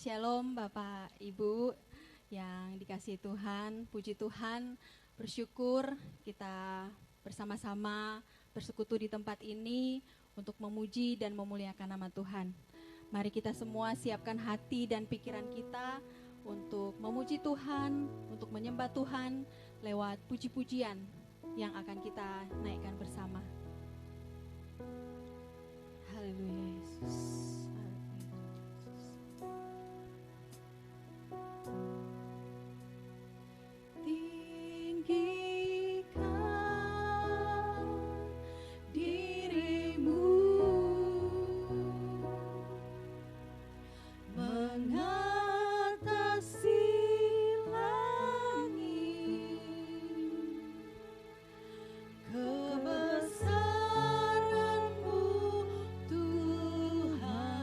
Shalom Bapak Ibu yang dikasihi Tuhan, puji Tuhan, bersyukur kita bersama-sama bersekutu di tempat ini untuk memuji dan memuliakan nama Tuhan. Mari kita semua siapkan hati dan pikiran kita untuk memuji Tuhan, untuk menyembah Tuhan lewat puji-pujian yang akan kita naikkan bersama. Haleluya Yesus. Kebesaran-Mu Tuhan.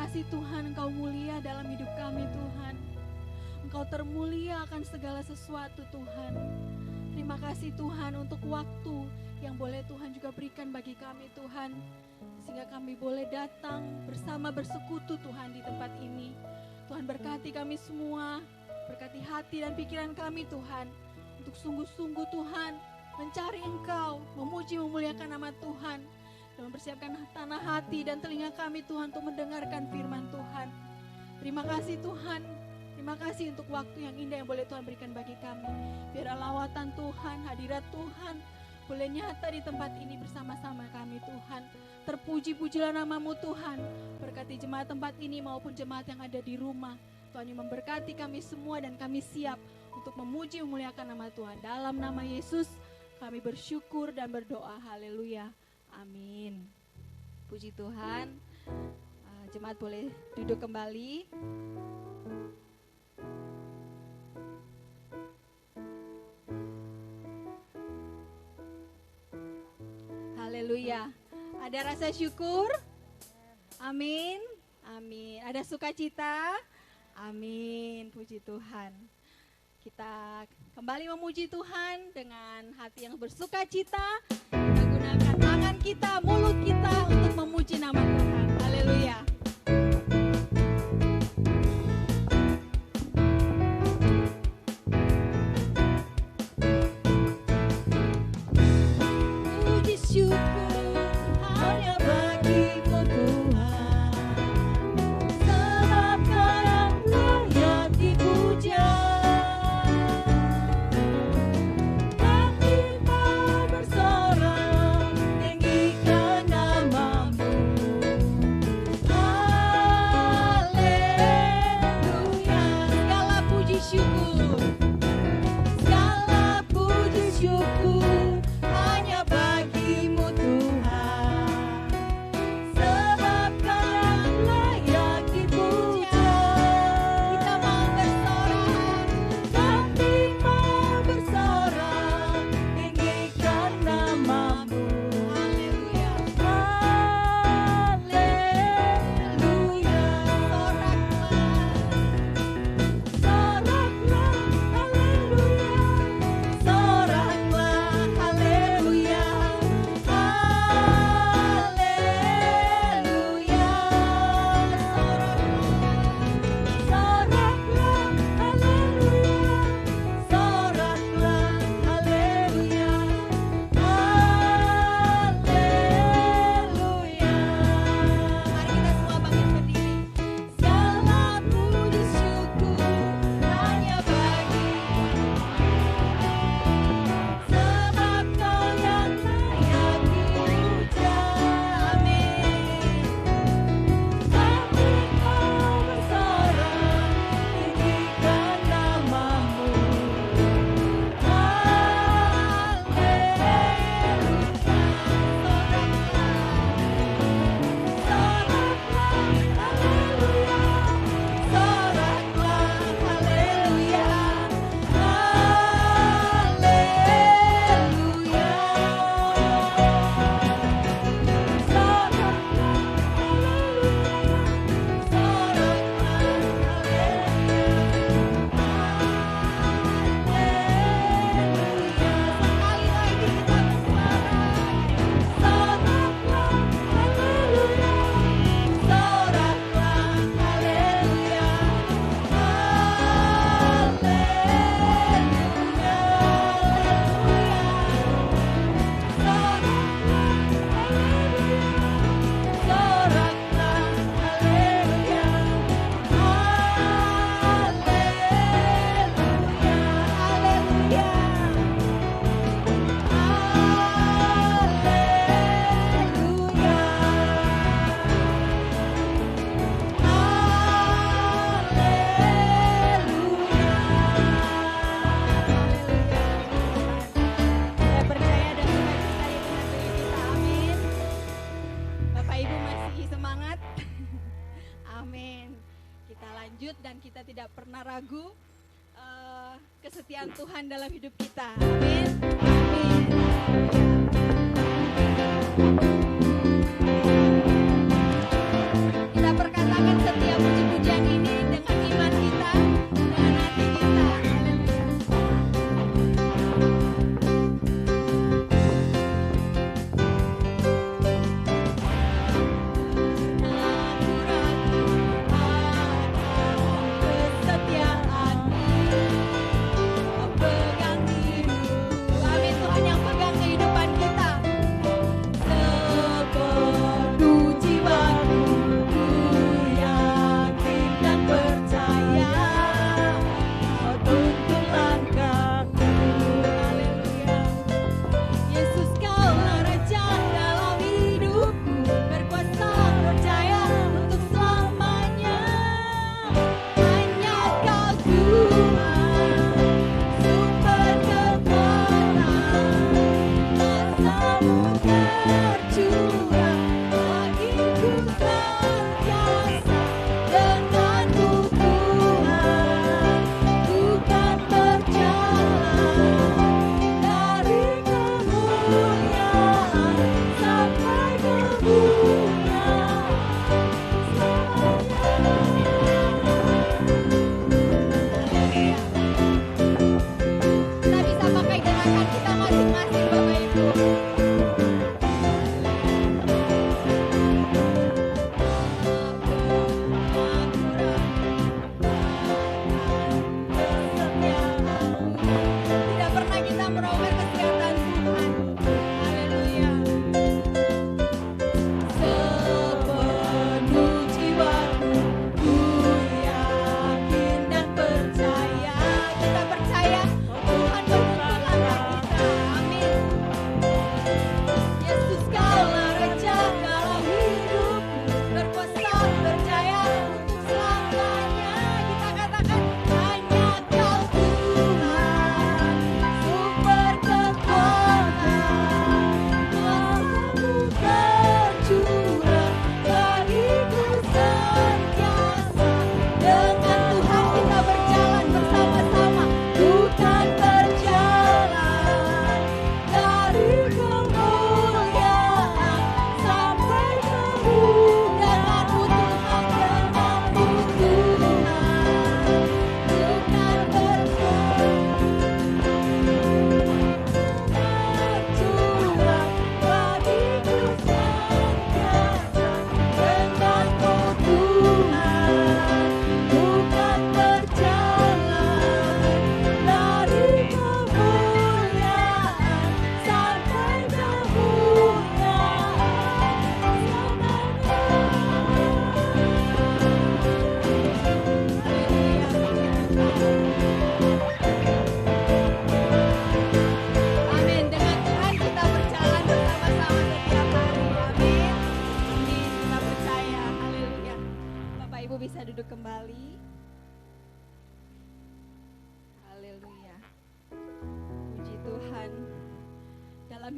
kasih Tuhan, Engkau mulia dalam hidup kami Tuhan. Engkau termulia akan segala sesuatu Tuhan. Terima kasih Tuhan untuk waktu yang boleh Tuhan juga berikan bagi kami Tuhan. Sehingga kami boleh datang bersama bersekutu Tuhan di tempat ini. Tuhan berkati kami semua, berkati hati dan pikiran kami Tuhan. Untuk sungguh-sungguh Tuhan mencari Engkau, memuji memuliakan nama Tuhan. Dan mempersiapkan tanah hati dan telinga kami Tuhan untuk mendengarkan firman Tuhan. Terima kasih Tuhan. Terima kasih untuk waktu yang indah yang boleh Tuhan berikan bagi kami. Biar lawatan Tuhan, hadirat Tuhan boleh nyata di tempat ini bersama-sama kami Tuhan. Terpuji-pujilah nama-Mu Tuhan. Berkati jemaat tempat ini maupun jemaat yang ada di rumah. Tuhan yang memberkati kami semua dan kami siap untuk memuji memuliakan nama Tuhan. Dalam nama Yesus kami bersyukur dan berdoa. Haleluya. Amin. Puji Tuhan. Jemaat boleh duduk kembali. Haleluya. Ada rasa syukur? Amin. Amin. Ada sukacita? Amin. Puji Tuhan. Kita kembali memuji Tuhan dengan hati yang bersukacita. Kita gunakan tangan kita, mulut kita untuk memuji nama Tuhan. Haleluya. Puji syukur hanya bagimu Tuhan, sebab Kau yang layak dipuja. Kami mau bersorak tinggikan nama-Mu. Haleluya. Segala puji syukur, segala puji syukur hanya bagimu Tuhan, sebab Kau yang layak dipuja. Kita mau bersorak, kami mau bersorak tinggikan nama-Mu. Haleluya. Haleluya. Soraklah, haleluya. Soraklah, haleluya. Haleluya. Soraklah, haleluya. Soraklah, haleluya. Haleluya. Mari kita semua bangkit berdiri. Segala puji syukur hanya bagi-Mu, sebab Kau yang layak dipuja. Amin. Kami mau bersorak tinggikan nama-Mu. Saya percaya dan sukacita di tengah-tengah kita. Amin. Bapak Ibu masih semangat? Amin. Kita lanjut dan kita tidak pernah ragu kesetiaan Tuhan dalam hidup kita. Amin. Amin. Kita perkatakan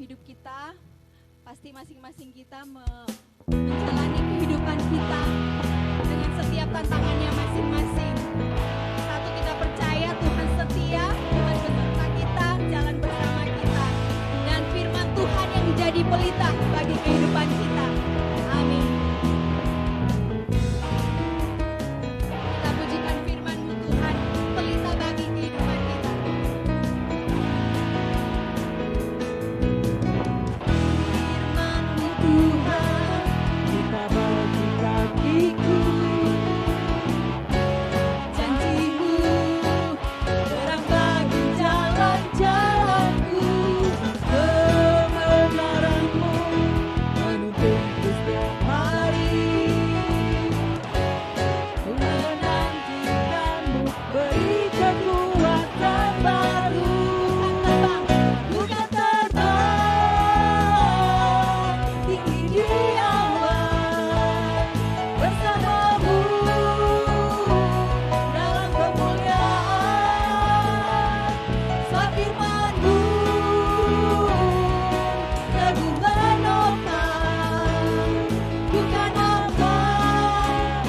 hidup kita, pasti masing-masing kita menjalani kehidupan kita dengan setiap tantangannya masing-masing. Satu, kita percaya Tuhan setia, Tuhan beserta kita, jalan bersama kita, dan firman Tuhan yang menjadi pelita bagi kehidupan kita. Amin. Kita pujikan firman-Mu Tuhan, pelita bagi kehidupan kita. Firman-Mu Tuhan, Kita bagi kakiku, janji-Mu terang bagi jalan-jalanku, kebenaran-Mu menuntunku setiap hari. Ku menantikan-Mu, beri kekuatan baru. Bukan terbang tinggi di awan, bersama-Mu dalam kemuliaan. Sebab firman-Mu teguh menopang, bukan apa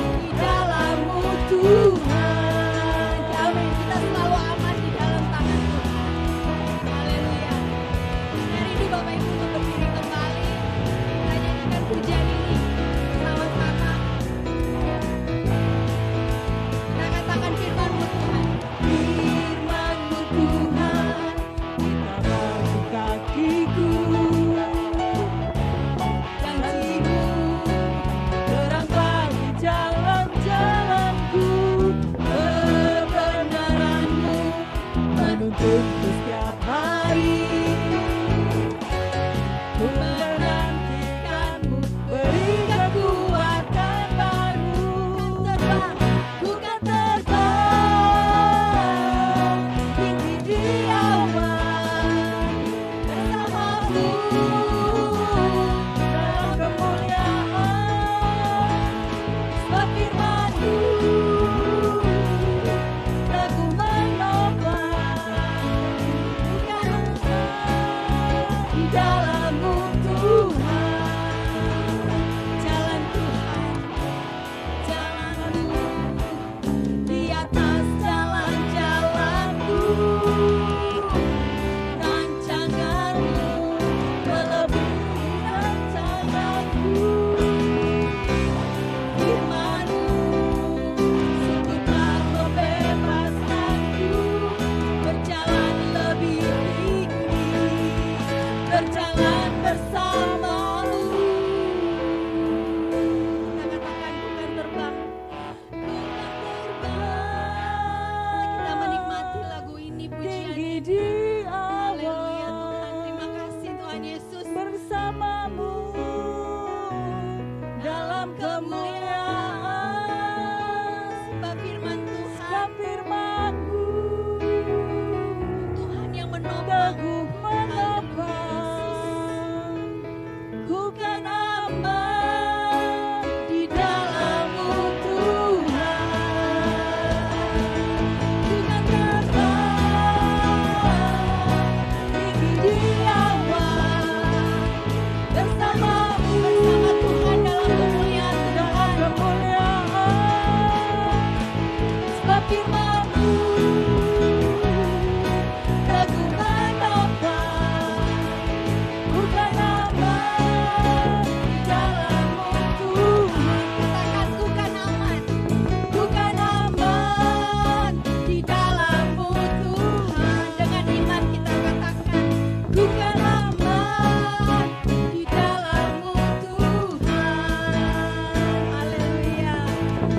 di dalam-Mu Tuhan. Amin. Kita selalu aman di dalam tangan Tuhan. Haleluya. Saya rindu Bapak Ibu untuk berdiri kembali. Kita nyanyikan pujian ini bersama-sama. Kita katakan firman-Mu Tuhan. Firman-Mu Tuhan, kita bagi kakiku, janji-Mu terang bagi jalan-jalanku, kebenaran-Mu menuntunku setiap hari. Ku menantikan-Mu, beri kekuatan baru. Bukan terbang tinggi di awan, bersama-Mu dalam kemuliaan. Sebab firman-Mu teguh menopang, bukan apa di dalam-Mu Tuhan. Jalan Tuhan, jalan-Mu Di atas jalan-jalanku, rancangan-Mu melebihi rancanganku. Firman-Mu sungguh telah membebaskanku, berjalan lebih tinggi, berjalan bersama-Mu. kita katakan bukan terbang. Kita menikmati lagu ini, pujian Tinggi ini. di Haleluya Tuhan, awan, terima kasih Tuhan Yesus. bersama-Mu dalam kemuliaan. Sebab firman Tuhan, Sebab firman-Mu Tuhan yang menopang. teguh menopang, ku kan aman di dalam-Mu Tuhan. Bukan terbang tinggi di awan, bersama-Mu Bersama Tuhan dalam kemuliaan dalam Tuhan. kemuliaan. Sebab firman-Mu teguh menopang, bukan aman di dalam-Mu Tuhan. Katakan bukan aman. Bukan aman Di dalam-Mu Tuhan. Dengan iman kita katakan bukan aman di dalam-Mu Tuhan. Haleluya.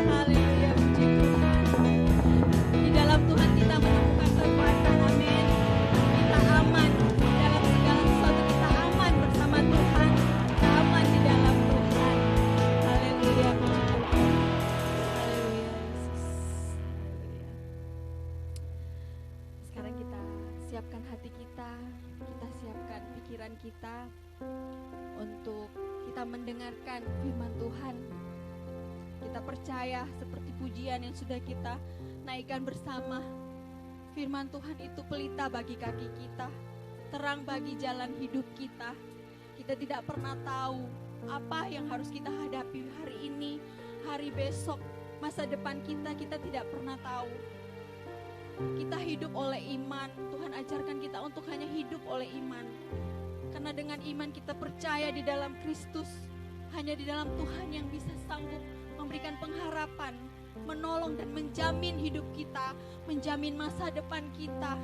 Haleluya, puji Tuhan. Di dalam Tuhan kita menemukan kekuatan. Amin. Kita aman di dalam segala sesuatu, kita aman bersama Tuhan. Kita aman di dalam Tuhan. Haleluya, puji Tuhan. Haleluya, Yesus. Haleluya. Sekarang kita siapkan hati kita siapkan pikiran kita untuk kita mendengarkan firman Tuhan. Kita percaya seperti pujian yang sudah kita naikkan bersama, firman Tuhan itu pelita bagi kaki kita, terang bagi jalan hidup kita. Kita tidak pernah tahu apa yang harus kita hadapi hari ini, hari besok, masa depan kita tidak pernah tahu. Kita hidup oleh iman. Tuhan ajarkan kita untuk hanya hidup oleh iman. Karena dengan iman kita percaya di dalam Kristus. Hanya di dalam Tuhan yang bisa sanggup memberikan pengharapan, menolong dan menjamin hidup kita, menjamin masa depan kita.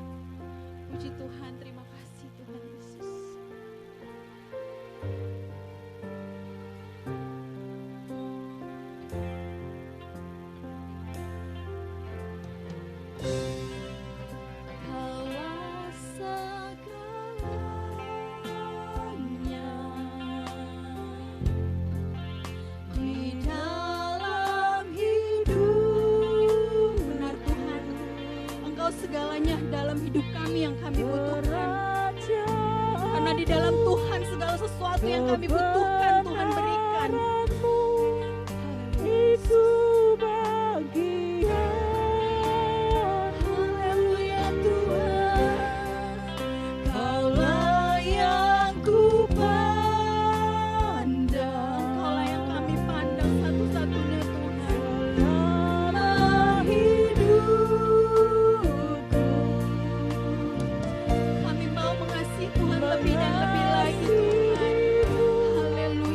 Puji Tuhan, terima kasih Tuhan Yesus. Kaulah segalanya di dalam hidup. Benar Tuhan, Engkau segalanya dalam hidup kami yang kami butuhkan. Karena di dalam Tuhan segala sesuatu yang kami butuhkan Tuhan berikan. Itu bagian. Haleluya Tuhan, Kaulah yang ku pandang, Kaulah yang kami pandang satu-satunya Tuhan. selama hidupku. Kami mau mengasihi Tuhan lebih dan lebih lagi Tuhan. Haleluya.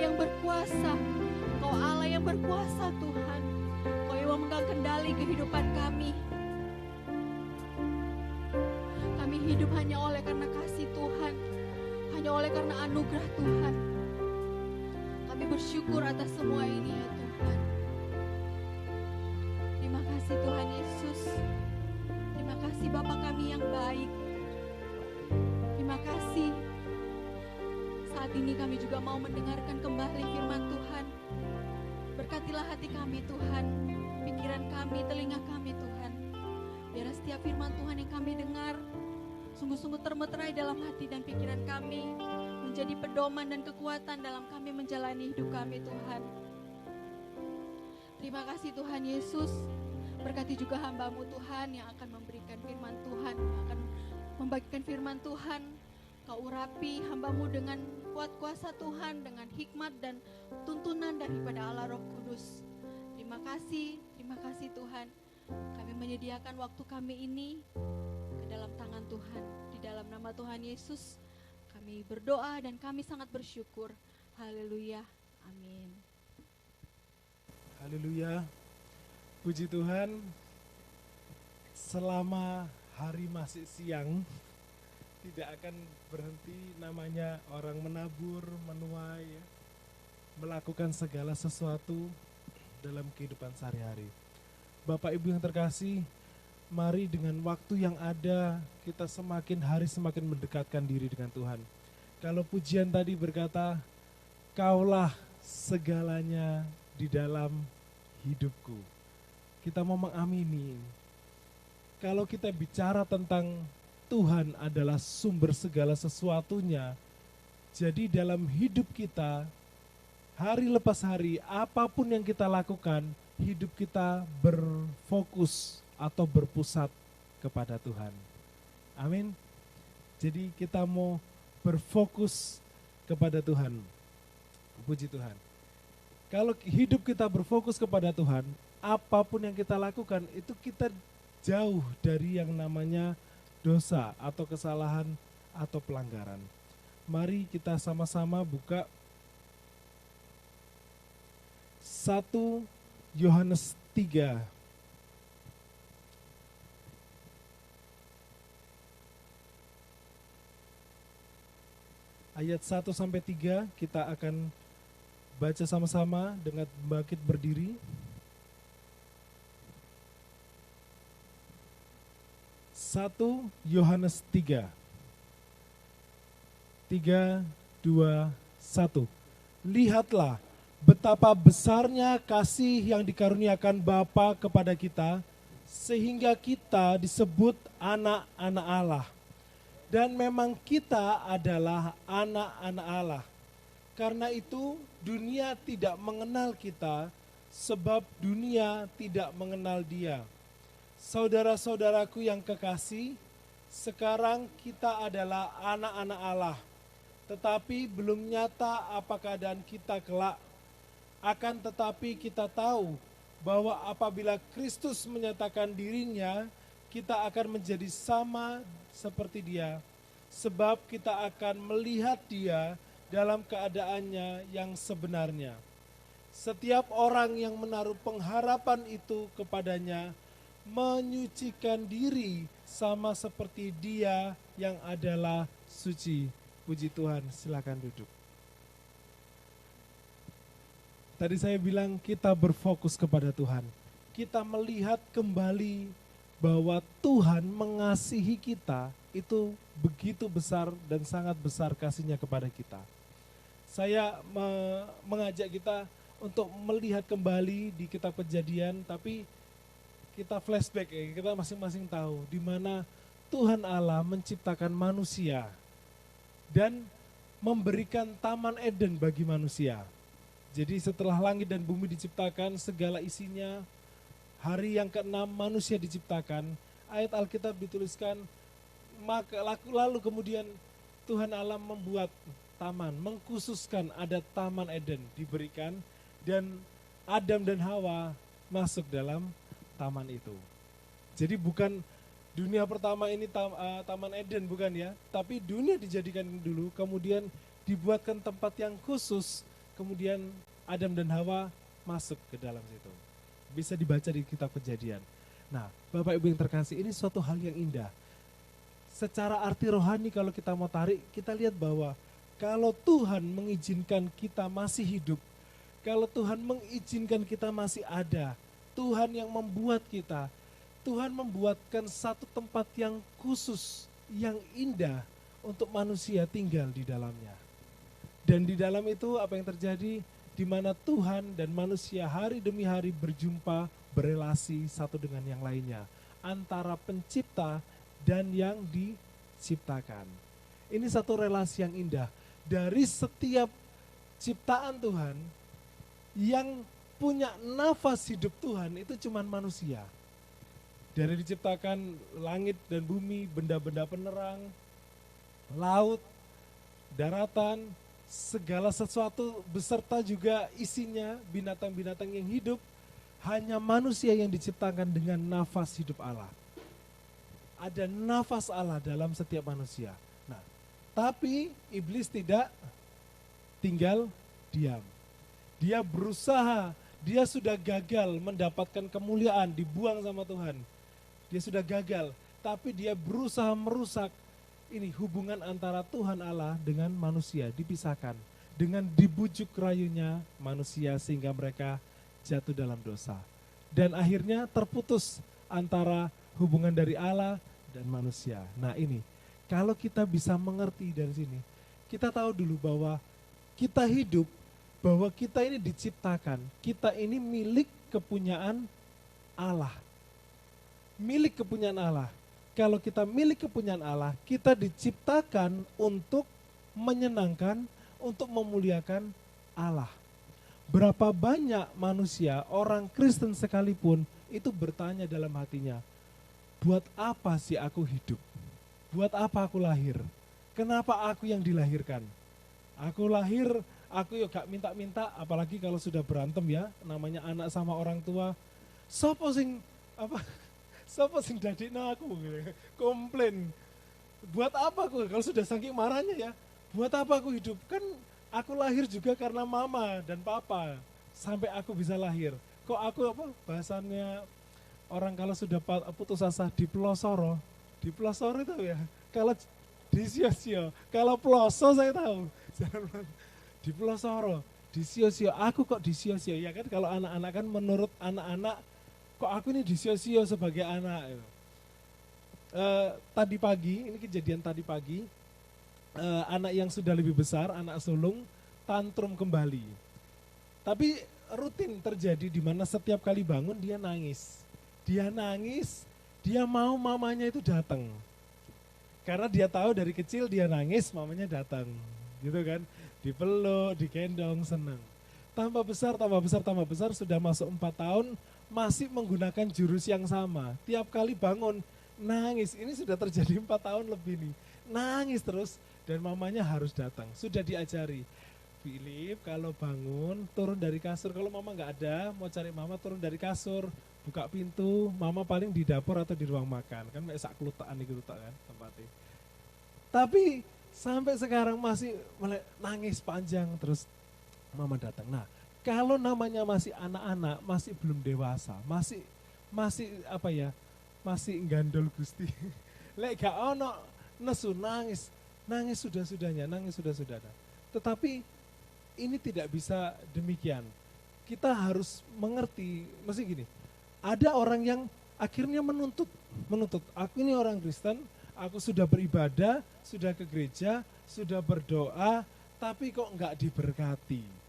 yang berkuasa. Kau Allah yang berkuasa Tuhan. Kau yang memegang kendali kehidupan kami. Kami hidup hanya oleh karena kasih Tuhan. Hanya oleh karena anugerah Tuhan. Kami bersyukur atas semua ini ya Tuhan. Terima kasih Tuhan Yesus. Terima kasih Bapa kami yang baik. Terima kasih. Saat ini kami juga mau mendengarkan kembali firman Tuhan. Berkatilah hati kami Tuhan, pikiran kami, telinga kami Tuhan. Biar setiap firman Tuhan yang kami dengar sungguh-sungguh termeterai dalam hati dan pikiran kami, menjadi pedoman dan kekuatan dalam kami menjalani hidup kami Tuhan. Terima kasih Tuhan Yesus. Berkati juga hamba-Mu Tuhan yang akan memberikan firman Tuhan, yang akan membagikan firman Tuhan. Kau urapi hamba-Mu dengan kuat kuasa Tuhan, dengan hikmat dan tuntunan daripada Allah Roh Kudus. Terima kasih Tuhan. Kami menyediakan waktu kami ini ke dalam tangan Tuhan. Di dalam nama Tuhan Yesus kami berdoa dan kami sangat bersyukur. Haleluya. Amin. Haleluya. Puji Tuhan. Selama hari masih siang, tidak akan berhenti namanya orang menabur, menuai, ya, melakukan segala sesuatu dalam kehidupan sehari-hari. Bapak Ibu yang terkasih, mari dengan waktu yang ada kita semakin hari semakin mendekatkan diri dengan Tuhan. Kalau pujian tadi berkata, Kaulah segalanya di dalam hidupku. Kita mau mengamini. Kalau kita bicara tentang Tuhan adalah sumber segala sesuatunya, jadi dalam hidup kita, hari lepas hari, apapun yang kita lakukan, hidup kita berfokus atau berpusat kepada Tuhan. Amin. Jadi kita mau berfokus kepada Tuhan. Puji Tuhan. Kalau hidup kita berfokus kepada Tuhan, apapun yang kita lakukan, itu kita jauh dari yang namanya dosa atau kesalahan atau pelanggaran. Mari kita sama-sama buka 1 Yohanes 3. Ayat 1 sampai 3 kita akan baca sama-sama dengan bangkit berdiri. 1 Yohanes 3. 3, 2, 1. Lihatlah betapa besarnya kasih yang dikaruniakan Bapa kepada kita, sehingga kita disebut anak-anak Allah. Dan memang kita adalah anak-anak Allah. Karena itu dunia tidak mengenal kita, sebab dunia tidak mengenal Dia. Saudara-saudaraku yang kekasih, sekarang kita adalah anak-anak Allah, tetapi belum nyata apa keadaan kita kelak. Akan tetapi kita tahu bahwa apabila Kristus menyatakan dirinya, kita akan menjadi sama seperti Dia, sebab kita akan melihat Dia dalam keadaannya yang sebenarnya. Setiap orang yang menaruh pengharapan itu kepadanya menyucikan diri sama seperti Dia yang adalah suci. Puji Tuhan, silakan duduk. Tadi saya bilang kita berfokus kepada Tuhan. Kita melihat kembali bahwa Tuhan mengasihi kita itu begitu besar dan sangat besar kasih-Nya kepada kita. Saya mengajak kita untuk melihat kembali di kitab Kejadian, tapi kita flashback ya, kita masing-masing tahu di mana Tuhan Allah menciptakan manusia dan memberikan Taman Eden bagi manusia. Jadi setelah langit dan bumi diciptakan, segala isinya, hari yang ke-6 manusia diciptakan, ayat Alkitab dituliskan, lalu kemudian Tuhan Allah membuat taman, mengkhususkan ada Taman Eden diberikan, dan Adam dan Hawa masuk dalam taman itu. Jadi bukan dunia pertama ini Taman Eden, bukan ya, tapi dunia dijadikan dulu, kemudian dibuatkan tempat yang khusus, kemudian Adam dan Hawa masuk ke dalam situ. Bisa dibaca di kitab Kejadian. Nah, Bapak Ibu yang terkasih, ini suatu hal yang indah. Secara arti rohani kalau kita mau tarik, kita lihat bahwa kalau Tuhan mengizinkan kita masih hidup, kalau Tuhan mengizinkan kita masih ada, Tuhan yang membuat kita, Tuhan membuatkan satu tempat yang khusus, yang indah untuk manusia tinggal di dalamnya. Dan di dalam itu apa yang terjadi? Di mana Tuhan dan manusia hari demi hari berjumpa, berelasi satu dengan yang lainnya. Antara pencipta dan yang diciptakan. Ini satu relasi yang indah. Dari setiap ciptaan Tuhan, yang punya nafas hidup Tuhan itu cuma manusia. Dari diciptakan langit dan bumi, benda-benda penerang, laut, daratan, segala sesuatu beserta juga isinya, binatang-binatang yang hidup, hanya manusia yang diciptakan dengan nafas hidup Allah. Ada nafas Allah dalam setiap manusia. Nah, tapi iblis tidak tinggal diam. Dia berusaha, dia sudah gagal mendapatkan kemuliaan, dibuang sama Tuhan. Dia sudah gagal, tapi dia berusaha merusak ini hubungan antara Tuhan Allah dengan manusia, dipisahkan. Dengan dibujuk rayunya manusia sehingga mereka jatuh dalam dosa. Dan akhirnya terputus antara hubungan dari Allah dan manusia. Nah ini, kalau kita bisa mengerti dari sini, kita tahu dulu bahwa kita hidup, bahwa kita ini diciptakan, kita ini milik kepunyaan Allah. Milik kepunyaan Allah. Kalau kita milik kepunyaan Allah, kita diciptakan untuk menyenangkan, untuk memuliakan Allah. Berapa banyak manusia, orang Kristen sekalipun, itu bertanya dalam hatinya, buat apa sih aku hidup? Buat apa aku lahir? Kenapa aku yang dilahirkan? Aku lahir, aku ya gak minta-minta, apalagi kalau sudah berantem ya, namanya anak sama orang tua. Sopo sing dadekno aku gitu. Komplain. Buat apa aku kalau sudah saking marahnya ya? Buat apa aku hidup? Kan aku lahir juga karena mama dan papa sampai aku bisa lahir. Kok aku bahasannya orang kalau sudah putus asa dipelosoro itu ya. Kalau disio-sio, kalau peloso saya tahu. Dipelosoro, disio-sio. Aku kok disio-sio ya kan? Kalau anak-anak kan menurut anak-anak kok aku ini disio-sio sebagai anak. Tadi pagi, ini kejadian tadi pagi, anak yang sudah lebih besar, anak sulung, tantrum kembali. Tapi rutin terjadi di mana setiap kali bangun dia nangis. Dia nangis, dia mau mamanya itu datang. Karena dia tahu dari kecil dia nangis, mamanya datang. Gitu kan, dipeluk, digendong, senang. Tambah besar, sudah masuk 4 tahun, masih menggunakan jurus yang sama. Tiap kali bangun, nangis. Ini sudah terjadi 4 tahun lebih nih. Nangis terus, dan mamanya harus datang. Sudah diajari, Philip kalau bangun, turun dari kasur. Kalau mama nggak ada, mau cari mama turun dari kasur, buka pintu, mama paling di dapur atau di ruang makan. Kan sak kelutaan nih kelutaan kan tempatnya. Tapi sampai sekarang masih nangis panjang terus mama datang. Nah, kalau namanya masih anak-anak, masih belum dewasa, masih masih gandol Gusti. Lek gak ono nesu nangis sudah-sudahnya. Tetapi ini tidak bisa demikian. Kita harus mengerti, mesti gini. Ada orang yang akhirnya menuntut. Aku ini orang Kristen, aku sudah beribadah, sudah ke gereja, sudah berdoa, tapi kok enggak diberkati.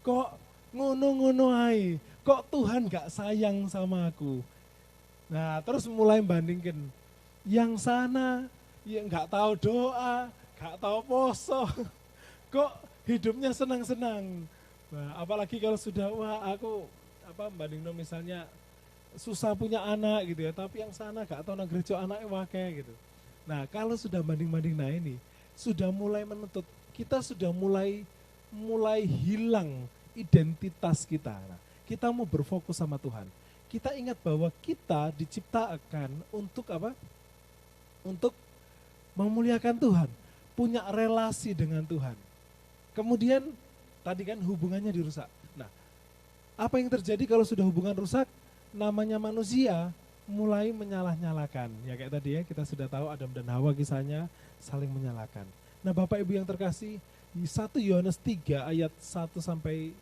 Kok ngono-ngono ae, kok Tuhan gak sayang sama aku. Nah terus mulai bandingkan, yang sana ya gak tahu doa, gak tahu poso, kok hidupnya senang-senang. Nah, apalagi kalau sudah aku bandingno misalnya susah punya anak gitu ya, tapi yang sana gak tahu nang gereja anaknya wakai gitu. Nah kalau sudah banding-banding, nah ini sudah mulai menuntut, kita sudah mulai hilang identitas kita. Nah, kita mau berfokus sama Tuhan. Kita ingat bahwa kita diciptakan untuk apa? Untuk memuliakan Tuhan, punya relasi dengan Tuhan. Kemudian Tadi kan hubungannya dirusak. Nah, apa yang terjadi kalau sudah hubungan rusak? Namanya manusia mulai menyalah-nyalakan. Ya kayak tadi ya, kita sudah tahu Adam dan Hawa kisahnya saling menyalahkan. Nah, Bapak Ibu yang terkasih, 1 Yohanes 3 ayat 1 sampai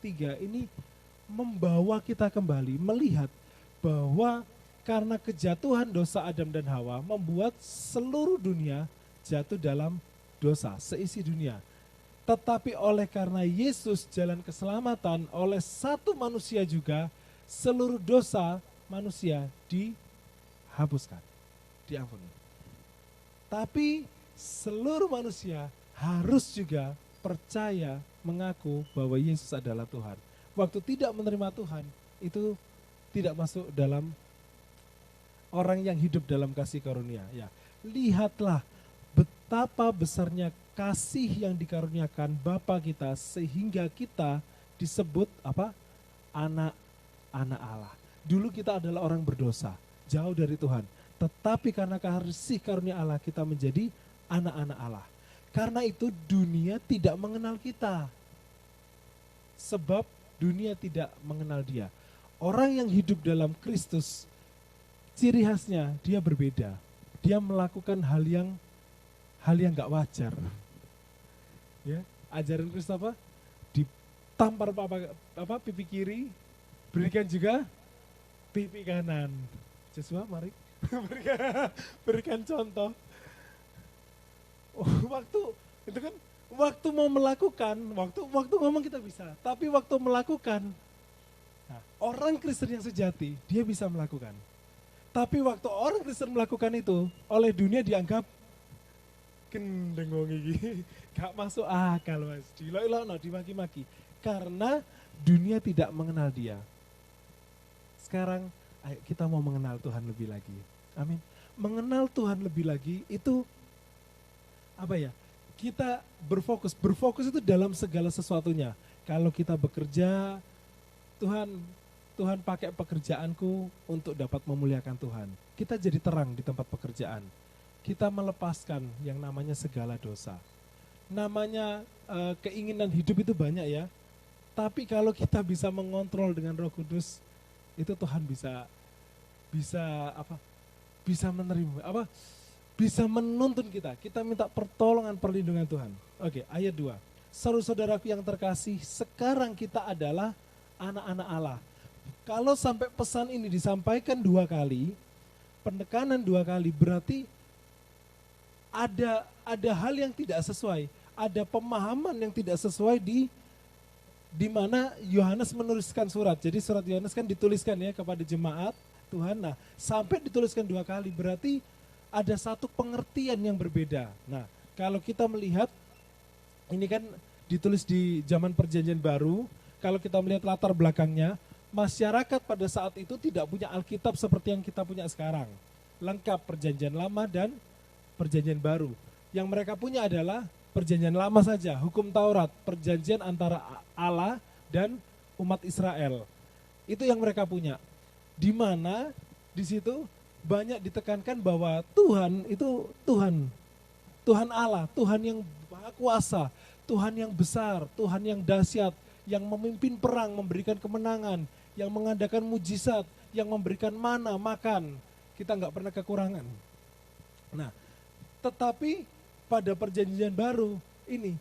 3 ini membawa kita kembali melihat bahwa karena kejatuhan dosa Adam dan Hawa membuat seluruh dunia jatuh dalam dosa, seisi dunia. Tetapi oleh karena Yesus jalan keselamatan oleh satu manusia juga, seluruh dosa manusia dihapuskan, diampuni. Tapi seluruh manusia harus juga percaya, mengaku bahwa Yesus adalah Tuhan. Waktu tidak menerima Tuhan, itu tidak masuk dalam orang yang hidup dalam kasih karunia. Ya, lihatlah betapa besarnya kasih yang dikaruniakan Bapa kita sehingga kita disebut apa? Anak-anak Allah. Dulu kita adalah orang berdosa, jauh dari Tuhan. Tetapi karena kasih karunia Allah kita menjadi anak-anak Allah. Karena itu dunia tidak mengenal kita. Sebab dunia tidak mengenal Dia. Orang yang hidup dalam Kristus, ciri khasnya dia berbeda. Dia melakukan hal yang nggak wajar. Ya, ajaran Kristus apa? Ditampar pipi kiri, berikan juga pipi kanan. Joshua, mari berikan contoh. Waktu mau melakukan, waktu ngomong kita bisa, tapi waktu melakukan, nah, orang Kristen yang sejati dia bisa melakukan. Tapi waktu orang Kristen melakukan itu, oleh dunia dianggap gendeng wong iki, gak masuk akal Mas. Dilok-ilokno, dimaki-maki. Karena dunia tidak mengenal dia. Sekarang ayo kita mau mengenal Tuhan lebih lagi. Amin. Mengenal Tuhan lebih lagi itu apa ya? Kita berfokus itu dalam segala sesuatunya. Kalau kita bekerja, Tuhan pakai pekerjaanku untuk dapat memuliakan Tuhan. Kita jadi terang di tempat pekerjaan. Kita melepaskan yang namanya segala dosa. Namanya keinginan hidup itu banyak ya. Tapi kalau kita bisa mengontrol dengan Roh Kudus, itu Tuhan bisa menerima bisa menuntun kita. Kita minta pertolongan perlindungan Tuhan. Oke, ayat 2. Saudara-saudaraku yang terkasih, sekarang kita adalah anak-anak Allah. Kalau sampai pesan ini disampaikan 2 kali, penekanan 2 kali, berarti ada hal yang tidak sesuai, ada pemahaman yang tidak sesuai di mana Yohanes menuliskan surat. Jadi surat Yohanes kan dituliskan ya kepada jemaat Tuhan. Nah, sampai dituliskan 2 kali berarti ada satu pengertian yang berbeda. Nah, kalau kita melihat ini kan ditulis di zaman Perjanjian Baru, kalau kita melihat latar belakangnya, masyarakat pada saat itu tidak punya Alkitab seperti yang kita punya sekarang. Lengkap Perjanjian Lama dan Perjanjian Baru. Yang mereka punya adalah Perjanjian Lama saja, hukum Taurat, perjanjian antara Allah dan umat Israel. Itu yang mereka punya. Di mana di situ banyak ditekankan bahwa Tuhan itu Tuhan Allah, Tuhan yang maha kuasa, Tuhan yang besar, Tuhan yang dahsyat, yang memimpin perang, memberikan kemenangan, yang mengadakan mujizat, yang memberikan mana makan. Kita nggak pernah kekurangan. Nah, tetapi pada Perjanjian Baru ini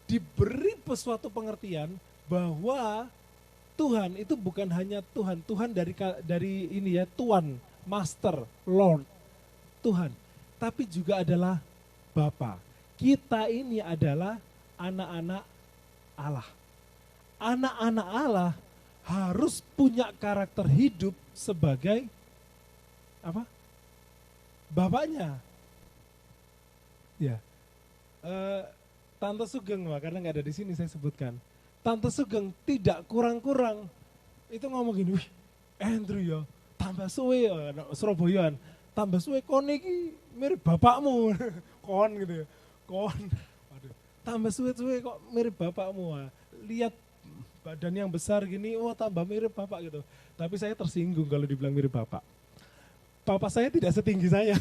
diberi suatu pengertian bahwa Tuhan itu bukan hanya Tuhan dari ini ya, Tuhan, Master, Lord, Tuhan, tapi juga adalah Bapa. Kita ini adalah anak-anak Allah. Anak-anak Allah harus punya karakter hidup sebagai apa? Bapaknya. Ya, Tante Sugeng, karena nggak ada di sini saya sebutkan. Tante Sugeng tidak kurang-kurang itu ngomong gini, wih Andrew ya tambah suwe Surabayaan, tambah suwe kon iki mirip bapakmu kon gitu ya, kon waduh, tambah suwe kok mirip bapakmu, lihat badan yang besar gini, wah tambah mirip bapak gitu. Tapi saya tersinggung kalau dibilang mirip bapak. Papa saya tidak setinggi saya,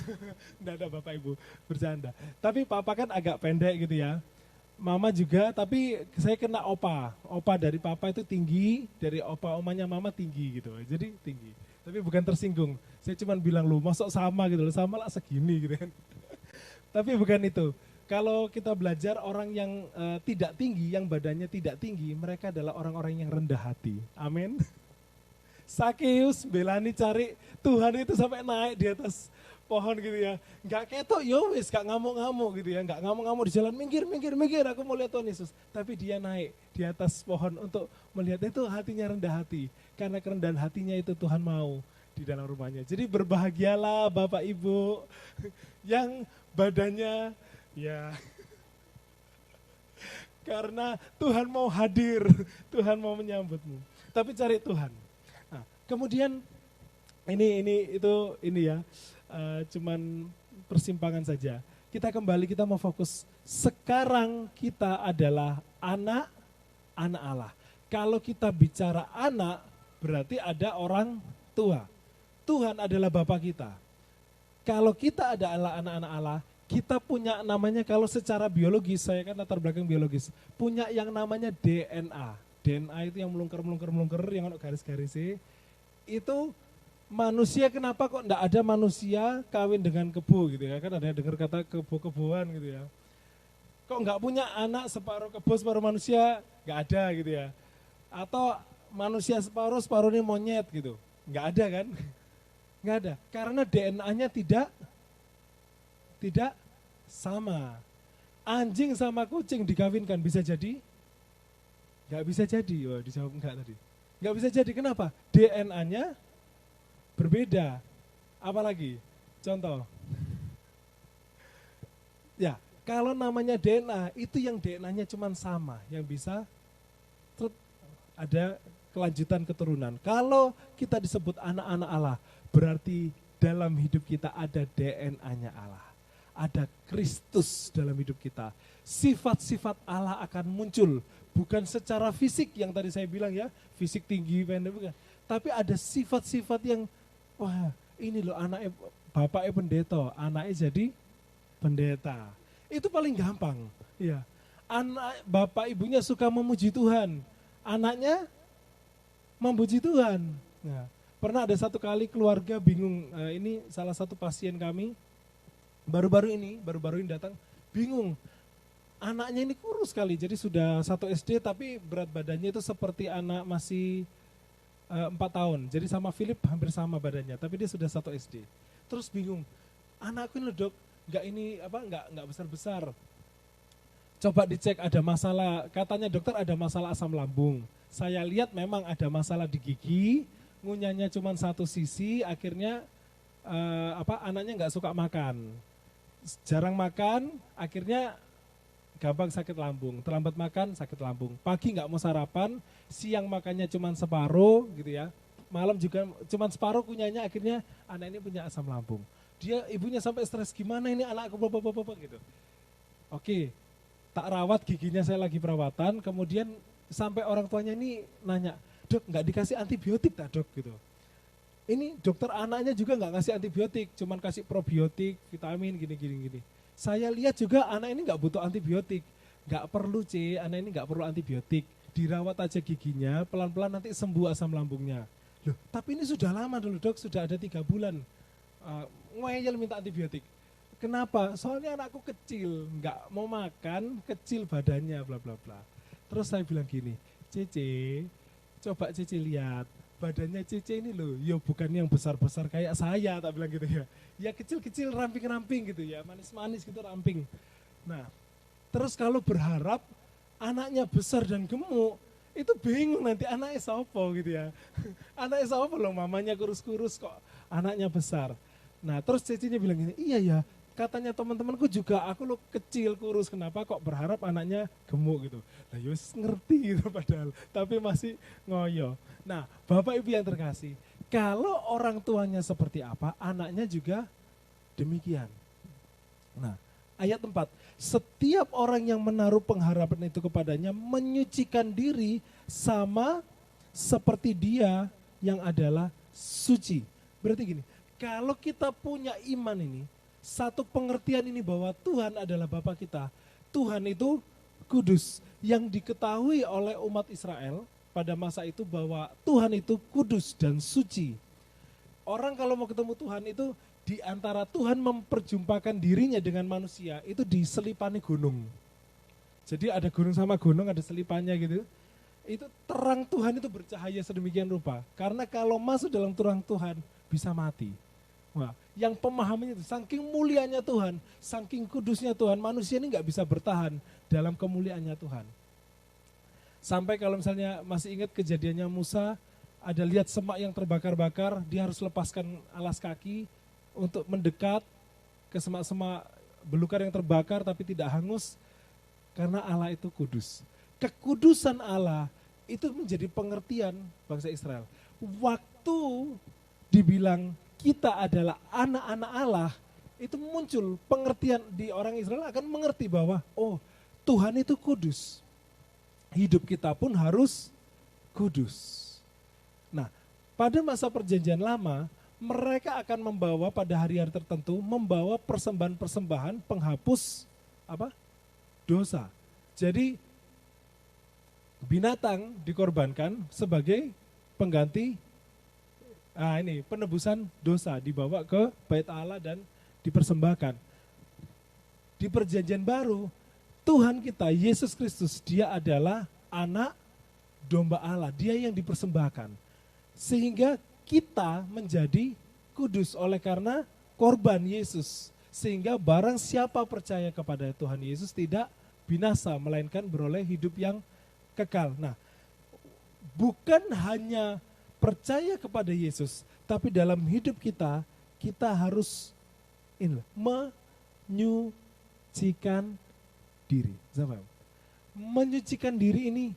tidak ada bapak ibu, bercanda. Tapi papa kan agak pendek gitu ya. Mama juga, tapi saya kena opa. Opa dari papa itu tinggi, dari opa omanya mama tinggi gitu. Jadi tinggi. Tapi bukan tersinggung. Saya cuma bilang lu, masuk sama gitu loh, sama lah segini gitu kan. Tapi bukan itu. Kalau kita belajar orang yang tidak tinggi, yang badannya tidak tinggi, mereka adalah orang-orang yang rendah hati. Amin. Sakeus belani cari Tuhan itu sampai naik di atas pohon gitu ya, nggak ketok yo wis, nggak ngamuk-ngamuk gitu ya, nggak ngamuk-ngamuk di jalan, minggir, aku mau lihat Tuhan Yesus. Tapi dia naik di atas pohon untuk melihat, itu hatinya rendah hati, karena kerendahan hatinya itu Tuhan mau di dalam rumahnya. Jadi berbahagialah Bapak Ibu yang badannya ya, karena Tuhan mau hadir, Tuhan mau menyambutmu. Tapi cari Tuhan. Nah, kemudian ini ya. Cuman persimpangan saja. Kita kembali, kita mau fokus. Sekarang kita adalah anak Allah. Kalau kita bicara anak, berarti ada orang tua. Tuhan adalah Bapa kita. Kalau kita adalah anak-anak Allah, kita punya namanya, kalau secara biologis, saya kan latar belakang biologis, punya yang namanya DNA. DNA itu yang melungker, yang ada garis-garisnya. Itu manusia, kenapa kok enggak ada manusia kawin dengan kebo gitu ya, kan ada yang dengar kata kebo-keboan gitu ya. Kok enggak punya anak separuh kebo separuh manusia, enggak ada gitu ya. Atau manusia separuh ini monyet gitu, enggak ada kan. Enggak ada, karena DNA-nya tidak sama. Anjing sama kucing dikawinkan bisa jadi? Enggak bisa jadi. Oh, dijawab enggak tadi. Enggak bisa jadi, kenapa? DNA-nya berbeda. Apalagi? Contoh. Ya, kalau namanya DNA, itu yang DNA-nya cuma sama, yang bisa ada kelanjutan keturunan. Kalau kita disebut anak-anak Allah, berarti dalam hidup kita ada DNA-nya Allah. Ada Kristus dalam hidup kita. Sifat-sifat Allah akan muncul, bukan secara fisik yang tadi saya bilang ya, fisik tinggi, pendek, bukan. Tapi ada sifat-sifat yang, wah, ini loh anaknya bapaknya pendeta, anaknya jadi pendeta. Itu paling gampang, ya. Anak bapak ibunya suka memuji Tuhan, anaknya memuji Tuhan. Nah, pernah ada satu kali keluarga bingung, ini salah satu pasien kami baru-baru ini datang, bingung. Anaknya ini kurus sekali, jadi sudah 1 SD tapi berat badannya itu seperti anak masih 4 tahun, jadi sama Philip hampir sama badannya, tapi dia sudah 1 SD. Terus bingung, anakku ini dok, nggak besar-besar. Coba dicek ada masalah, katanya dokter ada masalah asam lambung. Saya lihat memang ada masalah di gigi, ngunyahnya cuma satu sisi, akhirnya anaknya nggak suka makan, jarang makan, akhirnya gampang sakit lambung, terlambat makan sakit lambung, pagi nggak mau sarapan, siang makannya cuma separuh gitu ya, malam juga cuma separuh kunyahnya, akhirnya anak ini punya asam lambung. Dia ibunya sampai stres, gimana ini anakku gitu. Oke, tak rawat giginya, saya lagi perawatan, kemudian sampai orang tuanya ini nanya, dok nggak dikasih antibiotik tak dok gitu. Ini dokter anaknya juga nggak ngasih antibiotik, cuman kasih probiotik, vitamin gini. Saya lihat juga anak ini nggak butuh antibiotik, nggak perlu anak ini nggak perlu antibiotik, dirawat aja giginya, pelan-pelan nanti sembuh asam lambungnya. Loh, tapi ini sudah lama dulu dok, sudah ada 3 bulan, ngeyel minta antibiotik. Kenapa? Soalnya anakku kecil, nggak mau makan, kecil badannya, bla bla bla. Terus saya bilang gini, Cece, coba Cece lihat, badannya Cece ini loh, ya bukan yang besar-besar kayak saya, tak bilang gitu ya. Ya kecil-kecil, ramping-ramping gitu ya, manis-manis gitu, ramping. Nah, terus kalau berharap anaknya besar dan gemuk, itu bingung nanti anaknya siapa gitu ya. Anaknya siapa loh, mamanya kurus-kurus kok anaknya besar. Nah, terus Cece-nya bilang gini, iya ya, katanya teman-temanku juga, aku lo kecil kurus, kenapa kok berharap anaknya gemuk gitu. Nah Yus ngerti gitu padahal, tapi masih ngoyo. Nah Bapak Ibu yang terkasih, kalau orang tuanya seperti apa, anaknya juga demikian. Nah ayat 4, setiap orang yang menaruh pengharapan itu kepadanya menyucikan diri sama seperti dia yang adalah suci. Berarti gini, kalau kita punya iman ini, satu pengertian ini bahwa Tuhan adalah Bapa kita. Tuhan itu kudus yang diketahui oleh umat Israel pada masa itu bahwa Tuhan itu kudus dan suci. Orang kalau mau ketemu Tuhan itu di antara Tuhan memperjumpakan dirinya dengan manusia itu diselipani gunung. Jadi ada gunung sama gunung, ada selipannya gitu. Itu terang Tuhan itu bercahaya sedemikian rupa. Karena kalau masuk dalam terang Tuhan bisa mati. Wah, yang pemahamannya itu saking mulianya Tuhan, saking kudusnya Tuhan, manusia ini nggak bisa bertahan dalam kemuliaannya Tuhan. Sampai kalau misalnya masih ingat kejadiannya Musa, ada lihat semak yang terbakar-bakar, dia harus lepaskan alas kaki untuk mendekat ke semak-semak belukar yang terbakar tapi tidak hangus, karena Allah itu kudus. Kekudusan Allah itu menjadi pengertian bangsa Israel. Waktu dibilang kita adalah anak-anak Allah, itu muncul pengertian di orang Israel akan mengerti bahwa oh, Tuhan itu kudus. Hidup kita pun harus kudus. Nah, pada masa perjanjian lama, mereka akan membawa pada hari-hari tertentu, membawa persembahan-persembahan penghapus dosa. Jadi binatang dikorbankan sebagai pengganti penebusan dosa, dibawa ke bait Allah dan dipersembahkan. Di perjanjian baru, Tuhan kita Yesus Kristus, dia adalah anak domba Allah, dia yang dipersembahkan. Sehingga kita menjadi kudus oleh karena korban Yesus. Sehingga barang siapa percaya kepada Tuhan Yesus tidak binasa, melainkan beroleh hidup yang kekal. Nah, bukan hanya percaya kepada Yesus, tapi dalam hidup kita, kita harus menyucikan diri. Menyucikan diri ini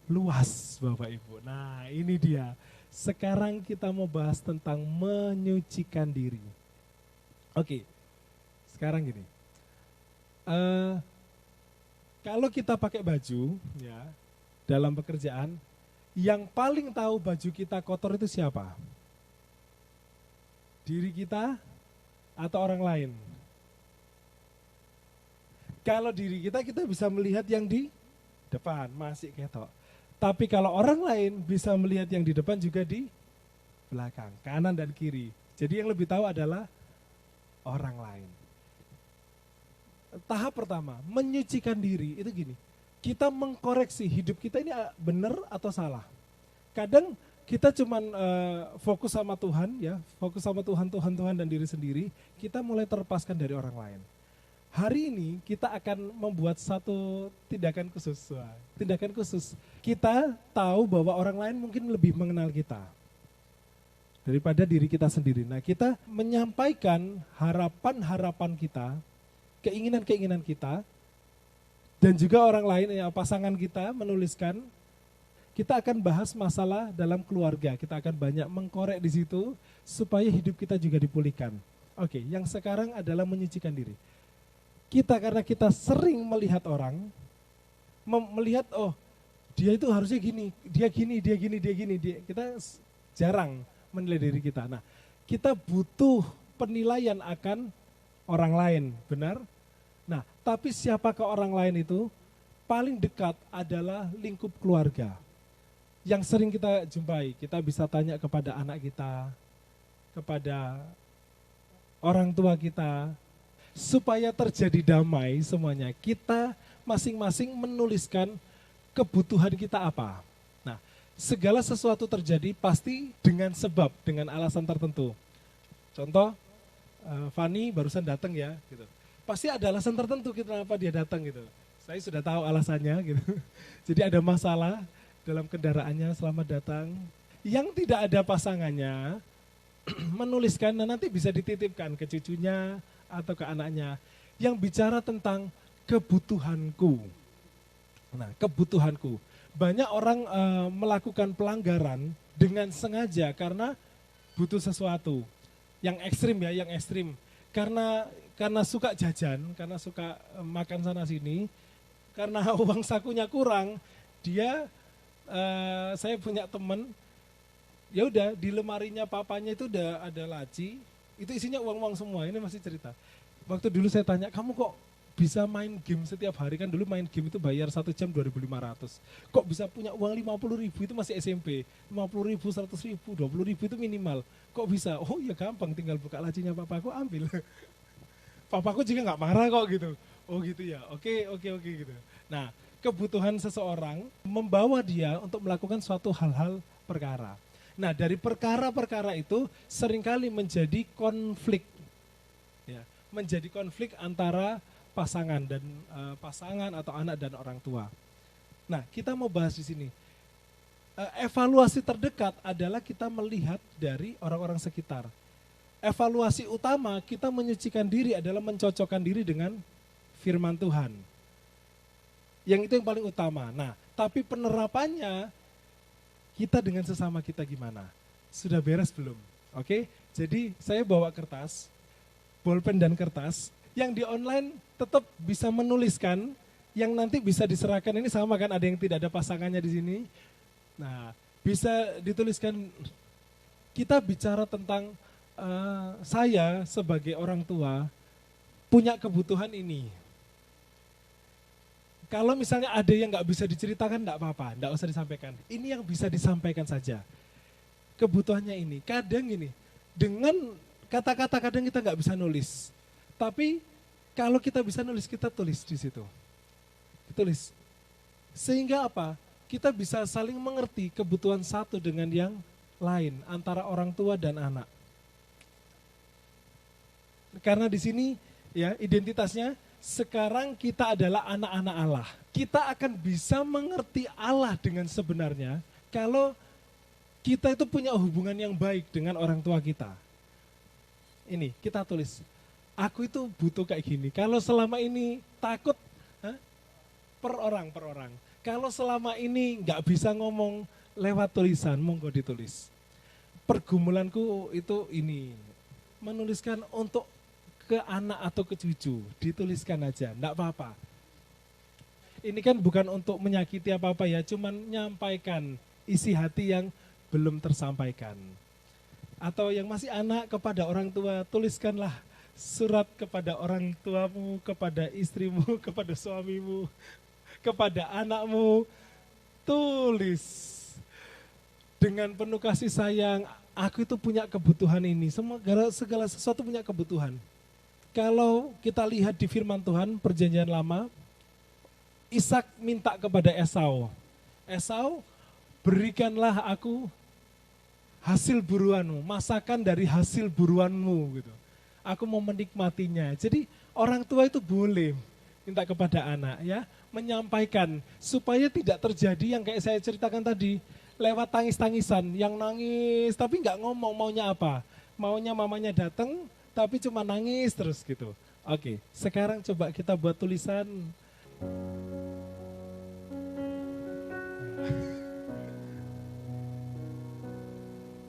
luas, Bapak Ibu. Nah, ini dia. Sekarang kita mau bahas tentang menyucikan diri. Oke, sekarang gini. Kalau kita pakai baju, ya, dalam pekerjaan, yang paling tahu baju kita kotor itu siapa? Diri kita atau orang lain? Kalau diri kita bisa melihat yang di depan, masih ketok. Tapi kalau orang lain bisa melihat yang di depan juga di belakang, kanan dan kiri. Jadi yang lebih tahu adalah orang lain. Tahap pertama, menyucikan diri itu gini. Kita mengkoreksi hidup kita ini benar atau salah. Kadang kita cuman fokus sama Tuhan, ya, fokus sama Tuhan dan diri sendiri. Kita mulai terlepaskan dari orang lain. Hari ini kita akan membuat satu tindakan khusus. Tindakan khusus. Kita tahu bahwa orang lain mungkin lebih mengenal kita daripada diri kita sendiri. Nah, kita menyampaikan harapan-harapan kita, keinginan-keinginan kita, dan juga orang lain, ya, pasangan kita menuliskan. Kita akan bahas masalah dalam keluarga. Kita akan banyak mengkorek di situ supaya hidup kita juga dipulihkan. Oke, yang sekarang adalah menyucikan diri. Karena kita sering melihat orang, melihat oh dia itu harusnya gini, dia gini. Kita jarang menilai diri kita. Nah, kita butuh penilaian akan orang lain, benar? Nah, tapi siapakah orang lain itu? Paling dekat adalah lingkup keluarga. Yang sering kita jumpai, kita bisa tanya kepada anak kita, kepada orang tua kita, supaya terjadi damai semuanya. Kita masing-masing menuliskan kebutuhan kita apa. Nah, segala sesuatu terjadi pasti dengan sebab, dengan alasan tertentu. Contoh, Fani barusan datang ya, gitu. Pasti ada alasan tertentu kenapa dia datang gitu. Saya sudah tahu alasannya gitu. Jadi ada masalah dalam kendaraannya, selamat datang. Yang tidak ada pasangannya menuliskan, nah nanti bisa dititipkan ke cucunya atau ke anaknya. Yang bicara tentang kebutuhanku. Nah, kebutuhanku. Banyak orang melakukan pelanggaran dengan sengaja karena butuh sesuatu. Yang ekstrim ya, yang ekstrim. Karena suka jajan, karena suka makan sana sini, karena uang sakunya kurang, saya punya teman, ya udah di lemarinya papanya itu udah ada laci, itu isinya uang-uang semua. Ini masih cerita. Waktu dulu saya tanya, kamu kok bisa main game setiap hari, kan dulu main game itu bayar 1 jam 2.500. Kok bisa punya uang 50.000, itu masih SMP. 50.000, 100.000, 20.000 itu minimal. Kok bisa? Oh ya gampang, tinggal buka lacinya papaku ambil. Papaku juga nggak marah kok gitu. Oh gitu ya, oke gitu. Nah, kebutuhan seseorang membawa dia untuk melakukan suatu hal-hal perkara. Nah, dari perkara-perkara itu seringkali menjadi konflik, ya, menjadi konflik antara pasangan dan pasangan atau anak dan orang tua. Nah, kita mau bahas di sini. Evaluasi terdekat adalah kita melihat dari orang-orang sekitar. Evaluasi utama kita menyucikan diri adalah mencocokkan diri dengan firman Tuhan. Yang itu yang paling utama. Nah, tapi penerapannya kita dengan sesama kita gimana? Sudah beres belum? Oke, jadi saya bawa kertas, bolpen dan kertas. Yang di online tetap bisa menuliskan, yang nanti bisa diserahkan ini sama kan, ada yang tidak ada pasangannya di sini. Nah, bisa dituliskan, kita bicara tentang saya sebagai orang tua punya kebutuhan ini. Kalau misalnya ada yang nggak bisa diceritakan, nggak apa-apa, nggak usah disampaikan. Ini yang bisa disampaikan saja. Kebutuhannya ini, kadang ini, dengan kata-kata kadang kita nggak bisa nulis. Tapi kalau kita bisa nulis, kita tulis di situ. Tulis. Sehingga apa? Kita bisa saling mengerti kebutuhan satu dengan yang lain antara orang tua dan anak. Karena di sini ya identitasnya sekarang kita adalah anak-anak Allah. Kita akan bisa mengerti Allah dengan sebenarnya kalau kita itu punya hubungan yang baik dengan orang tua kita. Ini kita tulis. Aku itu butuh kayak gini. Kalau selama ini takut, per orang. Kalau selama ini nggak bisa ngomong lewat tulisan, monggo ditulis. Pergumulanku itu ini, menuliskan untuk ke anak atau ke cucu, dituliskan aja, enggak apa-apa. Ini kan bukan untuk menyakiti apa-apa ya, cuman nyampaikan isi hati yang belum tersampaikan. Atau yang masih anak kepada orang tua, tuliskanlah surat kepada orang tuamu, kepada istrimu, kepada suamimu, kepada anakmu. Tulis dengan penuh kasih sayang, aku itu punya kebutuhan ini, segala sesuatu punya kebutuhan. Kalau kita lihat di firman Tuhan perjanjian lama, Ishak minta kepada Esau, Esau, berikanlah aku hasil buruanmu, masakan dari hasil buruanmu gitu. Aku mau menikmatinya. Jadi orang tua itu boleh minta kepada anak ya, menyampaikan supaya tidak terjadi yang kayak saya ceritakan tadi, lewat tangis-tangisan, yang nangis tapi nggak ngomong maunya apa, maunya mamanya datang tapi cuma nangis terus gitu. Oke, sekarang coba kita buat tulisan.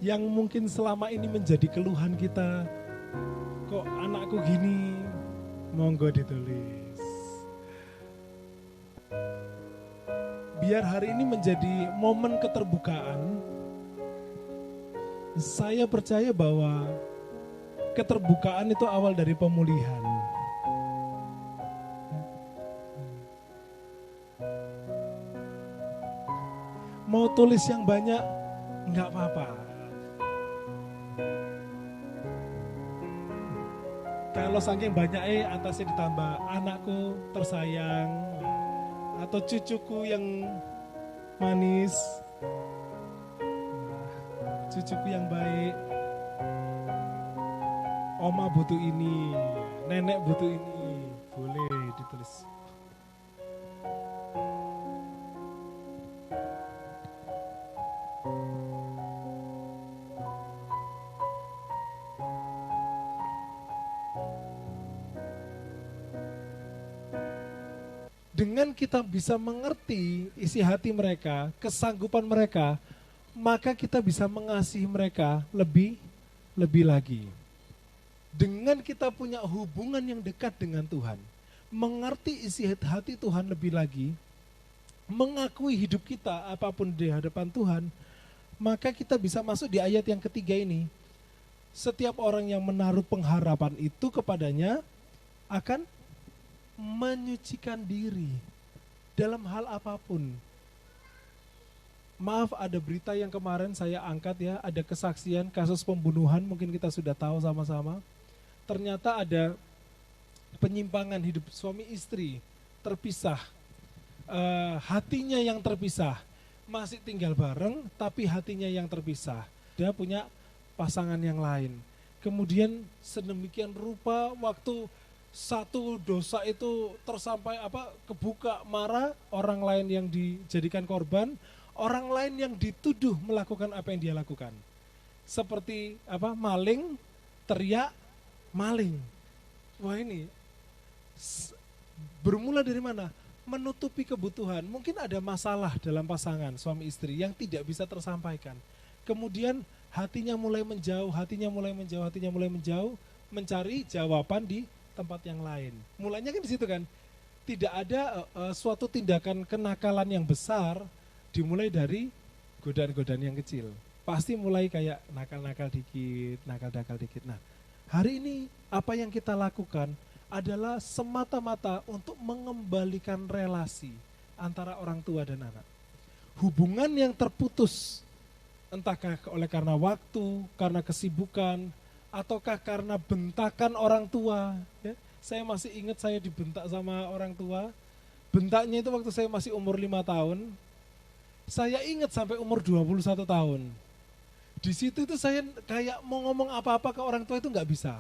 Yang mungkin selama ini menjadi keluhan kita, kok anakku gini, monggo ditulis. Biar hari ini menjadi momen keterbukaan. Saya percaya bahwa keterbukaan itu awal dari pemulihan. Mau tulis yang banyak, enggak apa-apa. Kalau saking banyak atasnya ditambah anakku tersayang atau cucuku yang manis, cucuku yang baik, oma butuh ini, nenek butuh ini, boleh ditulis. Dengan kita bisa mengerti isi hati mereka, kesanggupan mereka, maka kita bisa mengasihi mereka lebih lagi. Dengan kita punya hubungan yang dekat dengan Tuhan, mengerti isi hati Tuhan lebih lagi, mengakui hidup kita apapun di hadapan Tuhan, maka kita bisa masuk di ayat yang ketiga ini. Setiap orang yang menaruh pengharapan itu kepadanya akan menyucikan diri dalam hal apapun. Maaf, ada berita yang kemarin saya angkat ya, ada kesaksian kasus pembunuhan, mungkin kita sudah tahu sama-sama. Ternyata ada penyimpangan hidup suami istri, terpisah, hatinya yang terpisah, masih tinggal bareng tapi hatinya yang terpisah. Dia punya pasangan yang lain. Kemudian sedemikian rupa waktu satu dosa itu kebuka, marah, orang lain yang dijadikan korban, orang lain yang dituduh melakukan apa yang dia lakukan. Seperti maling, teriak, maling. Wah, ini bermula dari mana? Menutupi kebutuhan. Mungkin ada masalah dalam pasangan suami istri yang tidak bisa tersampaikan. Kemudian hatinya mulai menjauh, mencari jawaban di tempat yang lain. Mulanya kan di situ kan. Tidak ada suatu tindakan kenakalan yang besar dimulai dari godaan-godaan yang kecil. Pasti mulai kayak nakal-nakal dikit. Nah, hari ini apa yang kita lakukan adalah semata-mata untuk mengembalikan relasi antara orang tua dan anak. Hubungan yang terputus, entahkah oleh karena waktu, karena kesibukan, ataukah karena bentakan orang tua. Ya, saya masih ingat saya dibentak sama orang tua. Bentaknya itu waktu saya masih umur 5 tahun. Saya ingat sampai umur 21 tahun. Di situ itu saya kayak mau ngomong apa-apa ke orang tua itu nggak bisa.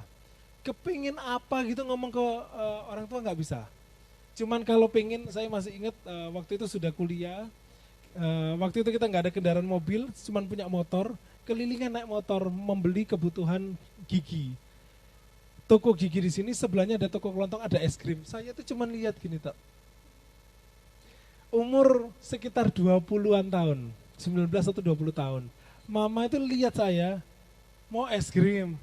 Kepingin apa gitu ngomong ke orang tua nggak bisa. Cuman kalau pengen, saya masih ingat waktu itu sudah kuliah. Waktu itu kita nggak ada kendaraan mobil, cuman punya motor. Kelilingan naik motor membeli kebutuhan gigi. Toko gigi di sini sebelahnya ada toko kelontong, ada es krim. Saya tuh cuman lihat gini tak. Umur sekitar 20-an tahun, 19 atau 20 tahun. Mama itu lihat saya mau es krim.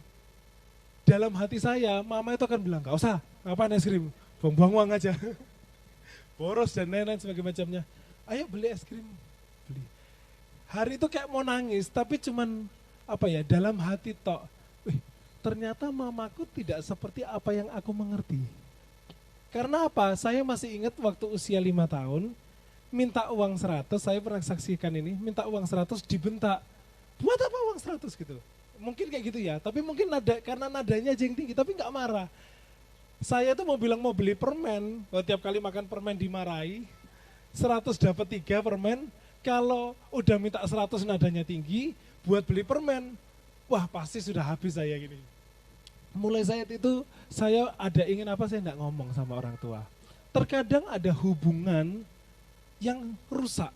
Dalam hati saya, mama itu akan bilang, gak usah, ngapain es krim? Buang-buang uang aja. Boros dan lain-lain sebagainya macamnya. Ayo beli es krim. Beli. Hari itu kayak mau nangis, tapi cuman dalam hati tok. Ternyata mamaku tidak seperti apa yang aku mengerti. Karena apa? Saya masih ingat waktu usia 5 tahun, minta uang 100, saya pernah saksikan ini, minta uang 100 dibentak. Buat apa uang 100 gitu? Mungkin kayak gitu ya, tapi mungkin karena nadanya aja yang tinggi, tapi nggak marah. Saya tuh mau bilang mau beli permen, tiap kali makan permen dimarahi, 100 dapat 3 permen, kalau udah minta 100 nadanya tinggi, buat beli permen, wah pasti sudah habis saya gini. Mulai saat itu, saya ada ingin saya nggak ngomong sama orang tua. Terkadang ada hubungan yang rusak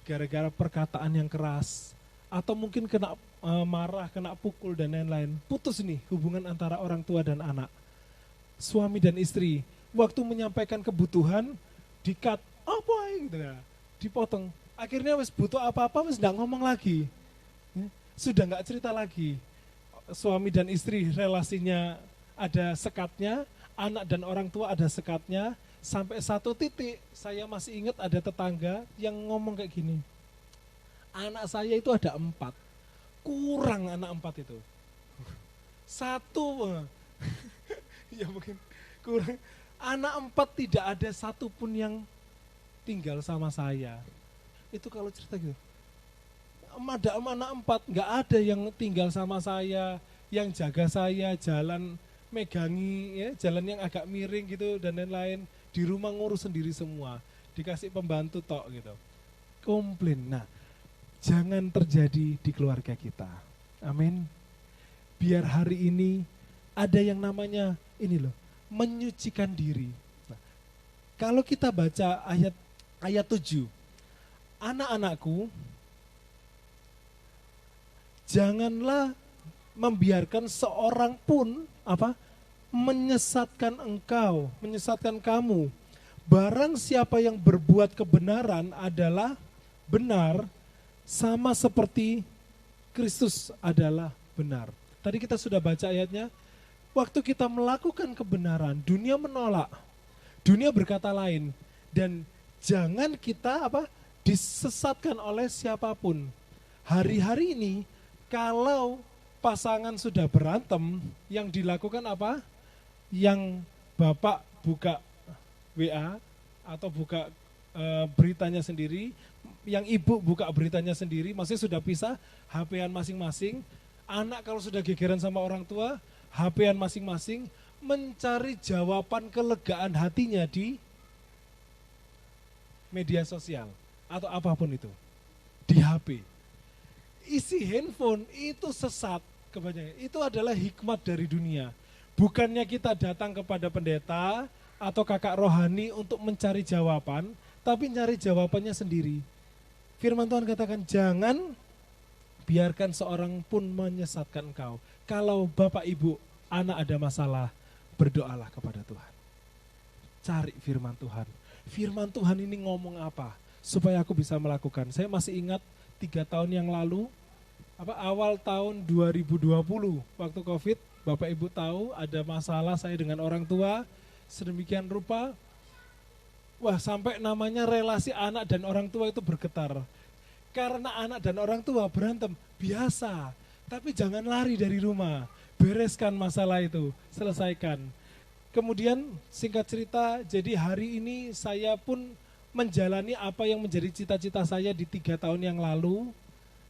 gara-gara perkataan yang keras atau mungkin kena marah, kena pukul dan lain-lain. Putus nih hubungan antara orang tua dan anak, suami dan istri. Waktu menyampaikan kebutuhan di-cut, gitu ya, dipotong. Akhirnya wes butuh apa-apa wes nggak ngomong lagi, sudah nggak cerita lagi. Suami dan istri relasinya ada sekatnya, anak dan orang tua ada sekatnya. Sampai satu titik, saya masih ingat ada tetangga yang ngomong kayak gini, anak saya itu ada 4, kurang anak 4 itu. 1, ya mungkin kurang. Anak 4 tidak ada satupun yang tinggal sama saya. Itu kalau cerita gitu. Ada anak 4, nggak ada yang tinggal sama saya, yang jaga saya, jalan megangi, ya, jalan yang agak miring gitu dan lain-lain. Di rumah ngurus sendiri semua, dikasih pembantu tok gitu. Komplain. Nah, jangan terjadi di keluarga kita. Amin. Biar hari ini ada yang namanya ini loh, menyucikan diri. Nah, kalau kita baca ayat 7, anak-anakku, janganlah membiarkan seorang pun menyesatkan engkau, menyesatkan kamu. Barang siapa yang berbuat kebenaran adalah benar, sama seperti Kristus adalah benar. Tadi kita sudah baca ayatnya, waktu kita melakukan kebenaran, dunia menolak, dunia berkata lain, dan jangan kita disesatkan oleh siapapun. Hari-hari ini, kalau pasangan sudah berantem, yang dilakukan Yang bapak buka WA atau buka beritanya sendiri, yang ibu buka beritanya sendiri, maksudnya sudah pisah, HP-an masing-masing. Anak kalau sudah gegeran sama orang tua, HP-an masing-masing, mencari jawaban kelegaan hatinya di media sosial atau apapun itu, di HP. Isi handphone itu sesat kebanyakan. Itu adalah hikmat dari dunia. Bukannya kita datang kepada pendeta atau kakak rohani untuk mencari jawaban, tapi nyari jawabannya sendiri. Firman Tuhan katakan, jangan biarkan seorang pun menyesatkan engkau. Kalau bapak ibu, anak ada masalah, berdoalah kepada Tuhan. Cari firman Tuhan. Firman Tuhan ini ngomong apa? Supaya aku bisa melakukan. Saya masih ingat 3 tahun yang lalu, awal tahun 2020, waktu COVID, bapak ibu tahu ada masalah saya dengan orang tua, sedemikian rupa, sampai namanya relasi anak dan orang tua itu bergetar. Karena anak dan orang tua berantem, biasa. Tapi jangan lari dari rumah, bereskan masalah itu, selesaikan. Kemudian singkat cerita, jadi hari ini saya pun menjalani apa yang menjadi cita-cita saya di 3 tahun yang lalu,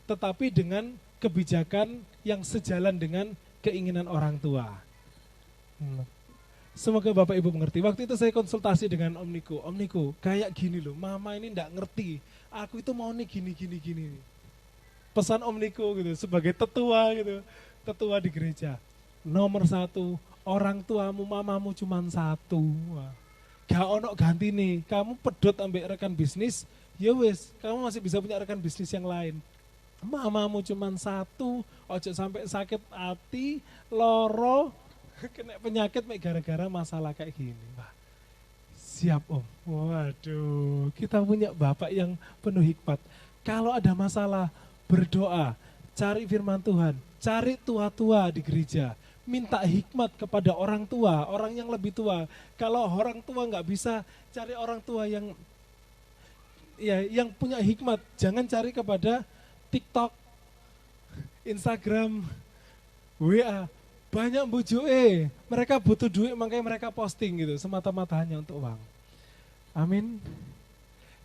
tetapi dengan kebijakan yang sejalan dengan keinginan orang tua. Semoga Bapak Ibu mengerti. Waktu itu saya konsultasi dengan Om Niko, kayak gini loh, mama ini enggak ngerti, aku itu mau nih gini. Pesan Om Niko gitu, sebagai tetua gitu, tetua di gereja. Nomor 1, orang tuamu, mamamu cuma 1. Wah. Gak ono ganti nih, kamu pedot ambek rekan bisnis, ya wes, kamu masih bisa punya rekan bisnis yang lain. Mamamu cuma 1, ojo sampai sakit hati, loro, kena penyakit gara-gara masalah kayak gini. Wah, siap Om. Waduh, kita punya Bapak yang penuh hikmat. Kalau ada masalah, berdoa, cari firman Tuhan, cari tua-tua di gereja, minta hikmat kepada orang tua, orang yang lebih tua. Kalau orang tua nggak bisa, cari orang tua yang punya hikmat. Jangan cari kepada TikTok, Instagram, WA. Banyak bujuke, mereka butuh duit makanya mereka posting gitu, semata-mata hanya untuk uang. Amin.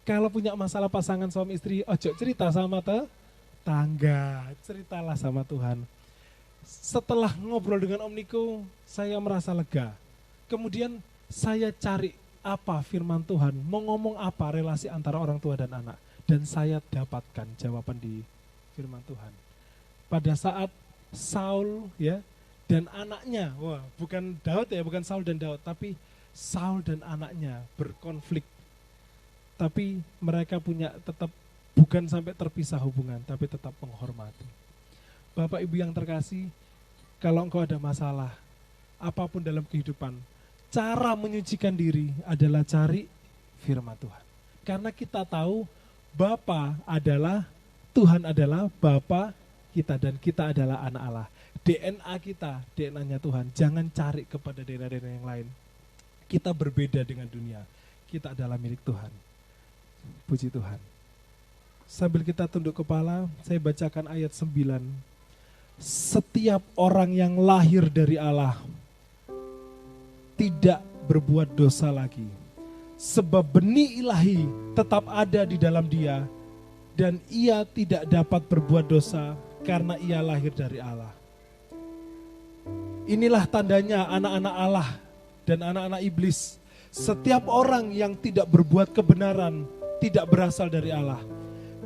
Kalau punya masalah pasangan suami istri, ojo cerita sama tetangga, ceritalah sama Tuhan. Setelah ngobrol dengan Om Niko, saya merasa lega. Kemudian saya cari apa firman Tuhan, mau ngomong apa relasi antara orang tua dan anak. Dan saya dapatkan jawaban di firman Tuhan. Pada saat Saul dan anaknya, bukan Daud bukan Saul dan Daud, tapi Saul dan anaknya berkonflik. Tapi mereka punya tetap, bukan sampai terpisah hubungan, tapi tetap menghormati. Bapak Ibu yang terkasih, kalau engkau ada masalah, apapun dalam kehidupan, cara menyucikan diri adalah cari firman Tuhan. Karena kita tahu Tuhan adalah Bapa kita dan kita adalah anak Allah. DNA kita, DNA-nya Tuhan. Jangan cari kepada DNA-DNA yang lain. Kita berbeda dengan dunia. Kita adalah milik Tuhan. Puji Tuhan. Sambil kita tunduk kepala, saya bacakan ayat 9. Setiap orang yang lahir dari Allah tidak berbuat dosa lagi. Sebab benih ilahi tetap ada di dalam dia dan ia tidak dapat berbuat dosa karena ia lahir dari Allah. Inilah tandanya anak-anak Allah dan anak-anak iblis. Setiap orang yang tidak berbuat kebenaran tidak berasal dari Allah.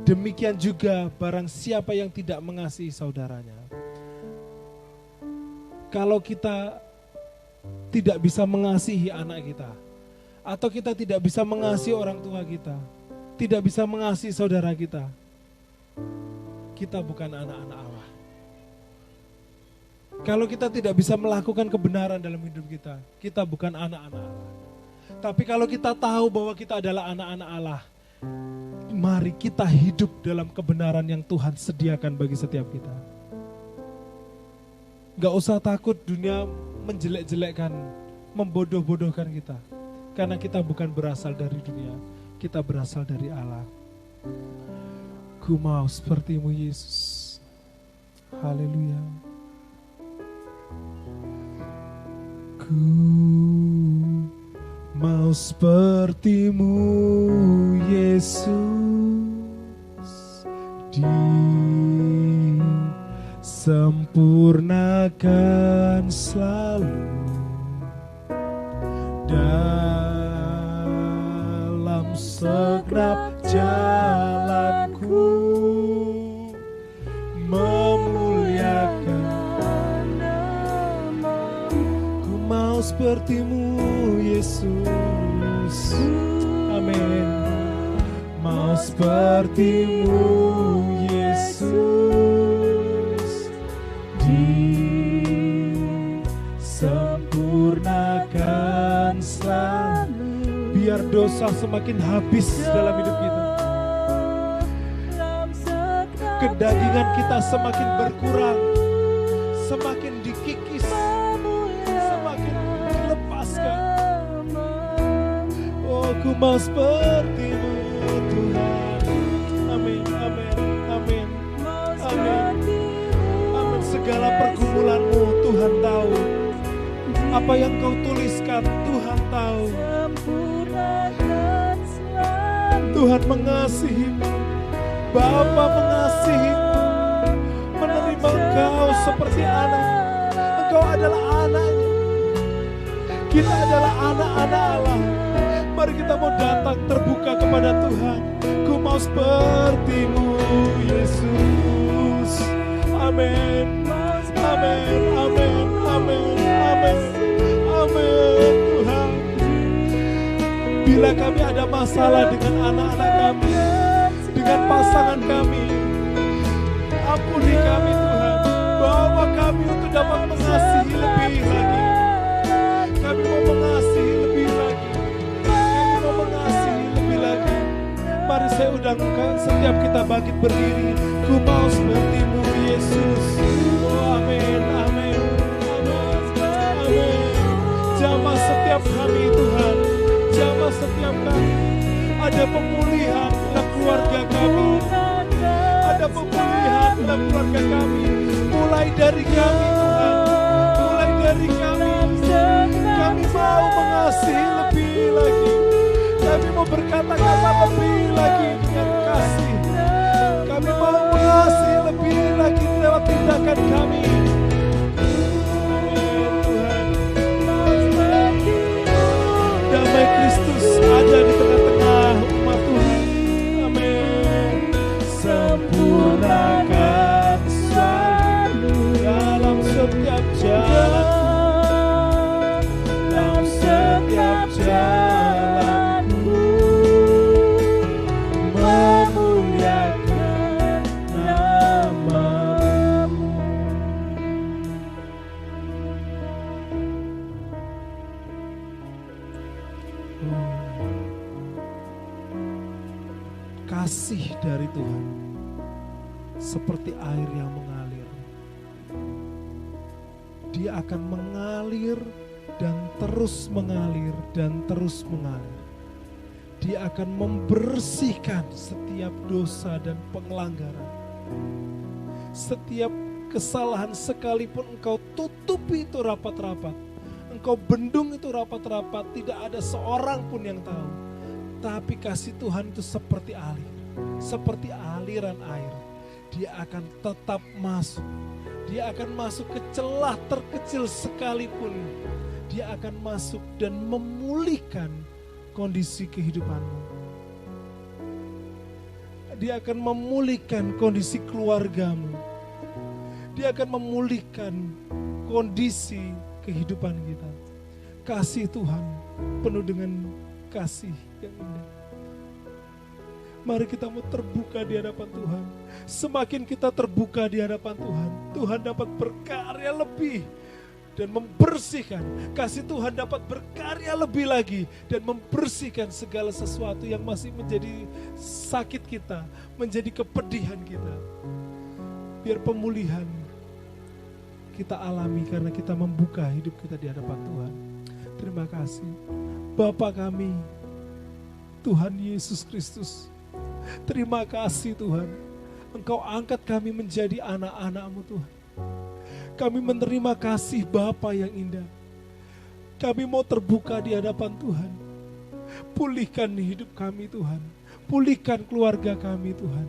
Demikian juga barang siapa yang tidak mengasihi saudaranya. Kalau kita tidak bisa mengasihi anak kita, atau kita tidak bisa mengasihi orang tua kita, tidak bisa mengasihi saudara kita bukan anak-anak Allah. Kalau kita tidak bisa melakukan kebenaran dalam hidup kita bukan anak-anak Allah. Tapi kalau kita tahu bahwa kita adalah anak-anak Allah, mari kita hidup dalam kebenaran yang Tuhan sediakan bagi setiap kita. Gak usah takut dunia menjelek-jelekkan, membodoh-bodohkan kita. Karena kita bukan berasal dari dunia, kita berasal dari Allah. Ku mau sepertimu Yesus. Haleluya. Ku Mau seperti-Mu Yesus, disempurnakan selalu dalam segenap jalanku, memuliakan nama-Mu. Ku mau seperti-Mu Yesus, amin. Mau seperti-Mu Yesus, disempurnakan selalu. Biar dosa semakin habis dalam hidup kita, kedagingan kita semakin berkurang, semakin dikikis, semakin dilepaskan. Oh, ku mau seperti-Mu Tuhan. Amin, amin, amin, amin, amin. Segala pergumulan-Mu Tuhan tahu, apa yang Kau tuliskan Tuhan tahu. Tuhan mengasihi-Mu, Bapa mengasihi-Mu, menerima Engkau seperti anak. Engkau adalah anaknya, kita adalah anak-anak Allah. Mari kita mau datang terbuka kepada Tuhan. Ku mau seperti-Mu Yesus, amin, amin, amin, amin, amin, amin. Tuhan, bila kami ada masalah dengan anak-anak kami, dengan pasangan kami, ampuni kami Tuhan. Bawa kami untuk dapat mengasihi lebih lagi. Kami mau mengasihi lebih lagi. Kami mau mengasihi lebih lagi. Mari saya undangkan setiap kita bangkit berdiri. Ku mau seperti-Mu Yesus. Oh, amin, amin, amin, amin. Jamah setiap kami Tuhan, jamah setiap kami. Ada pemulihan dalam keluarga kami, ada pemulihan dalam keluarga kami. Mulai dari kami Tuhan, mulai dari kami. Kami mau mengasihi lebih lagi. Kami mau berkata-kata lebih lagi dengan kasih. Kami mau mengasihi lebih lagi lewat tindakan kami. Amin Tuhan. Damai Kristus ada di tengah-tengah umat Tuhan. Amin. Sempurnakan selalu dalam setiap jalan, dalam setiap jalanku, memuliakan nama-Mu. Kasih dari Tuhan seperti air yang mengalir. Dia akan mengalir dan terus mengalir dan terus mengalir. Dia akan membersihkan setiap dosa dan pelanggaran. Setiap kesalahan sekalipun engkau tutupi itu rapat-rapat, engkau bendung itu rapat-rapat, tidak ada seorang pun yang tahu. Tapi kasih Tuhan itu seperti alir, seperti aliran air. Dia akan tetap masuk. Dia akan masuk ke celah terkecil sekalipun. Dia akan masuk dan memulihkan kondisi kehidupanmu. Dia akan memulihkan kondisi keluargamu. Dia akan memulihkan kondisi kehidupan kita. Kasih Tuhan penuh dengan kasih yang indah. Mari kita mau terbuka di hadapan Tuhan. Semakin kita terbuka di hadapan Tuhan, Tuhan dapat berkarya lebih dan membersihkan. Kasih Tuhan dapat berkarya lebih lagi dan membersihkan segala sesuatu yang masih menjadi sakit kita, menjadi kepedihan kita. Biar pemulihan kita alami karena kita membuka hidup kita di hadapan Tuhan. Terima kasih Bapa kami, Tuhan Yesus Kristus. Terima kasih Tuhan, Engkau angkat kami menjadi anak-anak-Mu Tuhan. Kami menerima kasih Bapa yang indah. Kami mau terbuka di hadapan Tuhan. Pulihkan hidup kami Tuhan. Pulihkan keluarga kami Tuhan.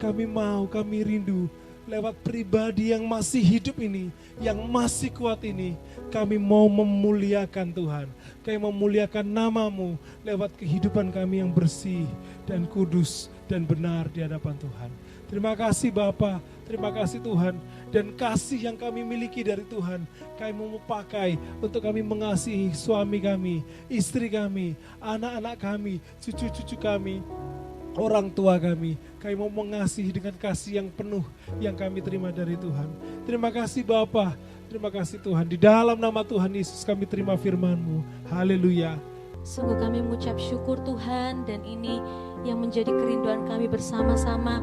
Kami rindu lewat pribadi yang masih hidup ini, yang masih kuat ini. Kami mau memuliakan Tuhan. Kami memuliakan nama-Mu lewat kehidupan kami yang bersih dan kudus dan benar di hadapan Tuhan. Terima kasih Bapa, terima kasih Tuhan. Dan kasih yang kami miliki dari Tuhan, kami mau pakai untuk kami mengasihi suami kami, istri kami, anak-anak kami, cucu-cucu kami, orang tua kami. Kami mau mengasihi dengan kasih yang penuh yang kami terima dari Tuhan. Terima kasih Bapa, terima kasih Tuhan. Di dalam nama Tuhan Yesus kami terima firman-Mu. Haleluya. Sungguh kami mengucap syukur Tuhan, dan ini yang menjadi kerinduan kami bersama-sama.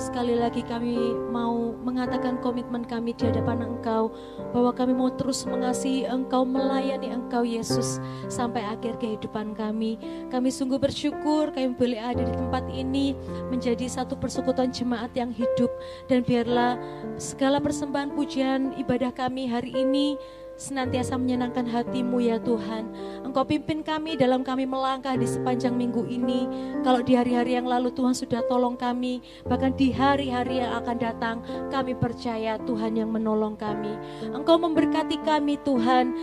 Sekali lagi kami mau mengatakan komitmen kami di hadapan Engkau, bahwa kami mau terus mengasihi Engkau, melayani Engkau Yesus sampai akhir kehidupan kami. Kami sungguh bersyukur kami boleh ada di tempat ini menjadi satu persekutuan jemaat yang hidup. Dan biarlah segala persembahan pujian ibadah kami hari ini senantiasa menyenangkan hati-Mu ya Tuhan. Engkau pimpin kami dalam kami melangkah di sepanjang minggu ini. Kalau di hari-hari yang lalu Tuhan sudah tolong kami, bahkan di hari-hari yang akan datang kami percaya Tuhan yang menolong kami. Engkau memberkati kami Tuhan.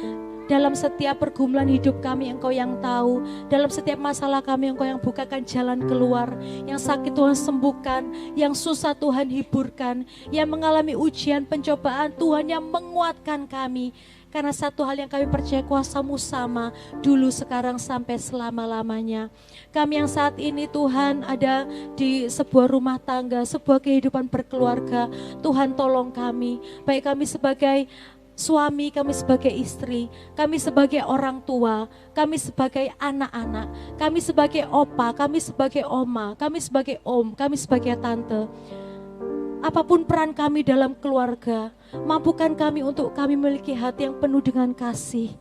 Dalam setiap pergumulan hidup kami Engkau yang tahu. Dalam setiap masalah kami Engkau yang bukakan jalan keluar. Yang sakit Tuhan sembuhkan, yang susah Tuhan hiburkan, yang mengalami ujian pencobaan Tuhan yang menguatkan kami. Karena satu hal yang kami percaya, kuasa-Mu sama dulu, sekarang, sampai selama-lamanya. Kami yang saat ini Tuhan ada di sebuah rumah tangga, sebuah kehidupan berkeluarga, Tuhan tolong kami. Baik kami sebagai suami, kami sebagai istri, kami sebagai orang tua, kami sebagai anak-anak, kami sebagai opa, kami sebagai oma, kami sebagai om, kami sebagai tante. Apapun peran kami dalam keluarga, mampukan kami untuk kami memiliki hati yang penuh dengan kasih.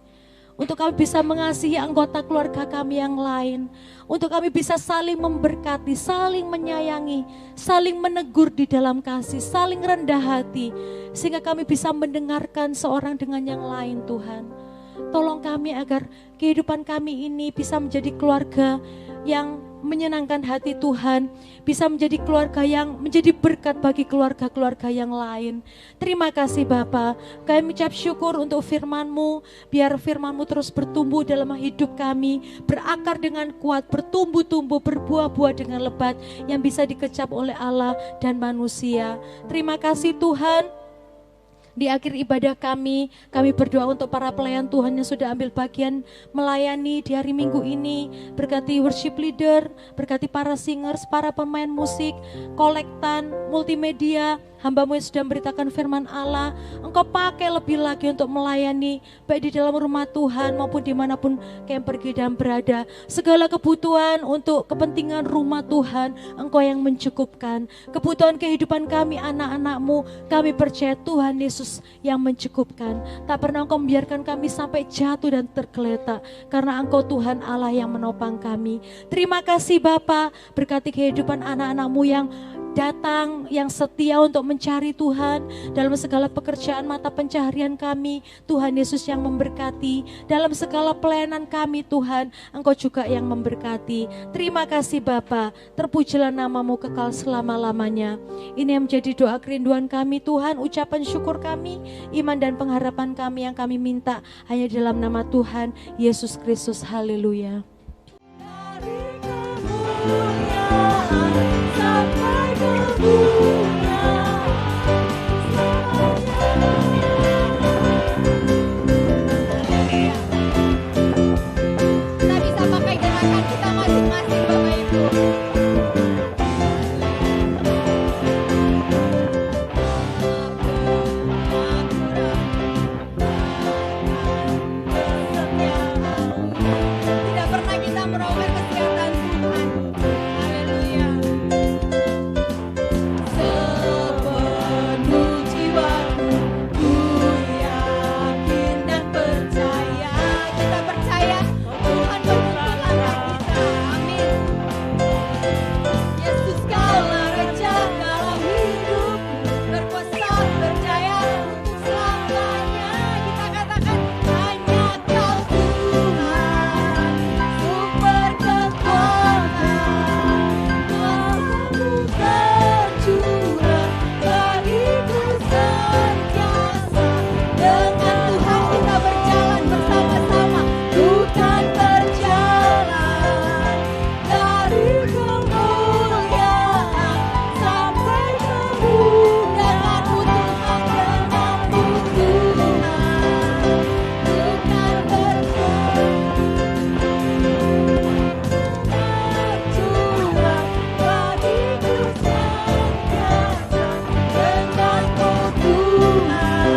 Untuk kami bisa mengasihi anggota keluarga kami yang lain. Untuk kami bisa saling memberkati, saling menyayangi, saling menegur di dalam kasih, saling rendah hati. Sehingga kami bisa mendengarkan seorang dengan yang lain Tuhan. Tolong kami agar kehidupan kami ini bisa menjadi keluarga yang menyenangkan hati Tuhan, bisa menjadi keluarga yang menjadi berkat bagi keluarga-keluarga yang lain. Terima kasih Bapa, kami ucap syukur untuk firman-Mu, biar firman-Mu terus bertumbuh dalam hidup kami, berakar dengan kuat, bertumbuh-tumbuh, berbuah-buah dengan lebat, yang bisa dikecap oleh Allah dan manusia. Terima kasih Tuhan. Di akhir ibadah kami berdoa untuk para pelayan Tuhan yang sudah ambil bagian melayani di hari Minggu ini. Berkati worship leader, berkati para singers, para pemain musik, kolektan, multimedia, hamba-Mu yang sudah memberitakan firman Allah. Engkau pakai lebih lagi untuk melayani, baik di dalam rumah Tuhan maupun dimanapun kami pergi dan berada. Segala kebutuhan untuk kepentingan rumah Tuhan, Engkau yang mencukupkan. Kebutuhan kehidupan kami, anak-anak-Mu, kami percaya Tuhan Yesus yang mencukupkan. Tak pernah Engkau membiarkan kami sampai jatuh dan tergeletak, karena Engkau Tuhan Allah yang menopang kami. Terima kasih Bapa, berkati kehidupan anak-anak-Mu yang datang, yang setia untuk mencari Tuhan dalam segala pekerjaan mata pencaharian kami. Tuhan Yesus yang memberkati dalam segala pelayanan kami Tuhan, Engkau juga yang memberkati. Terima kasih Bapa, terpujilah nama-Mu kekal selama-lamanya. Ini yang menjadi doa kerinduan kami Tuhan, ucapan syukur kami, iman dan pengharapan kami yang kami minta hanya dalam nama Tuhan Yesus Kristus. Haleluya.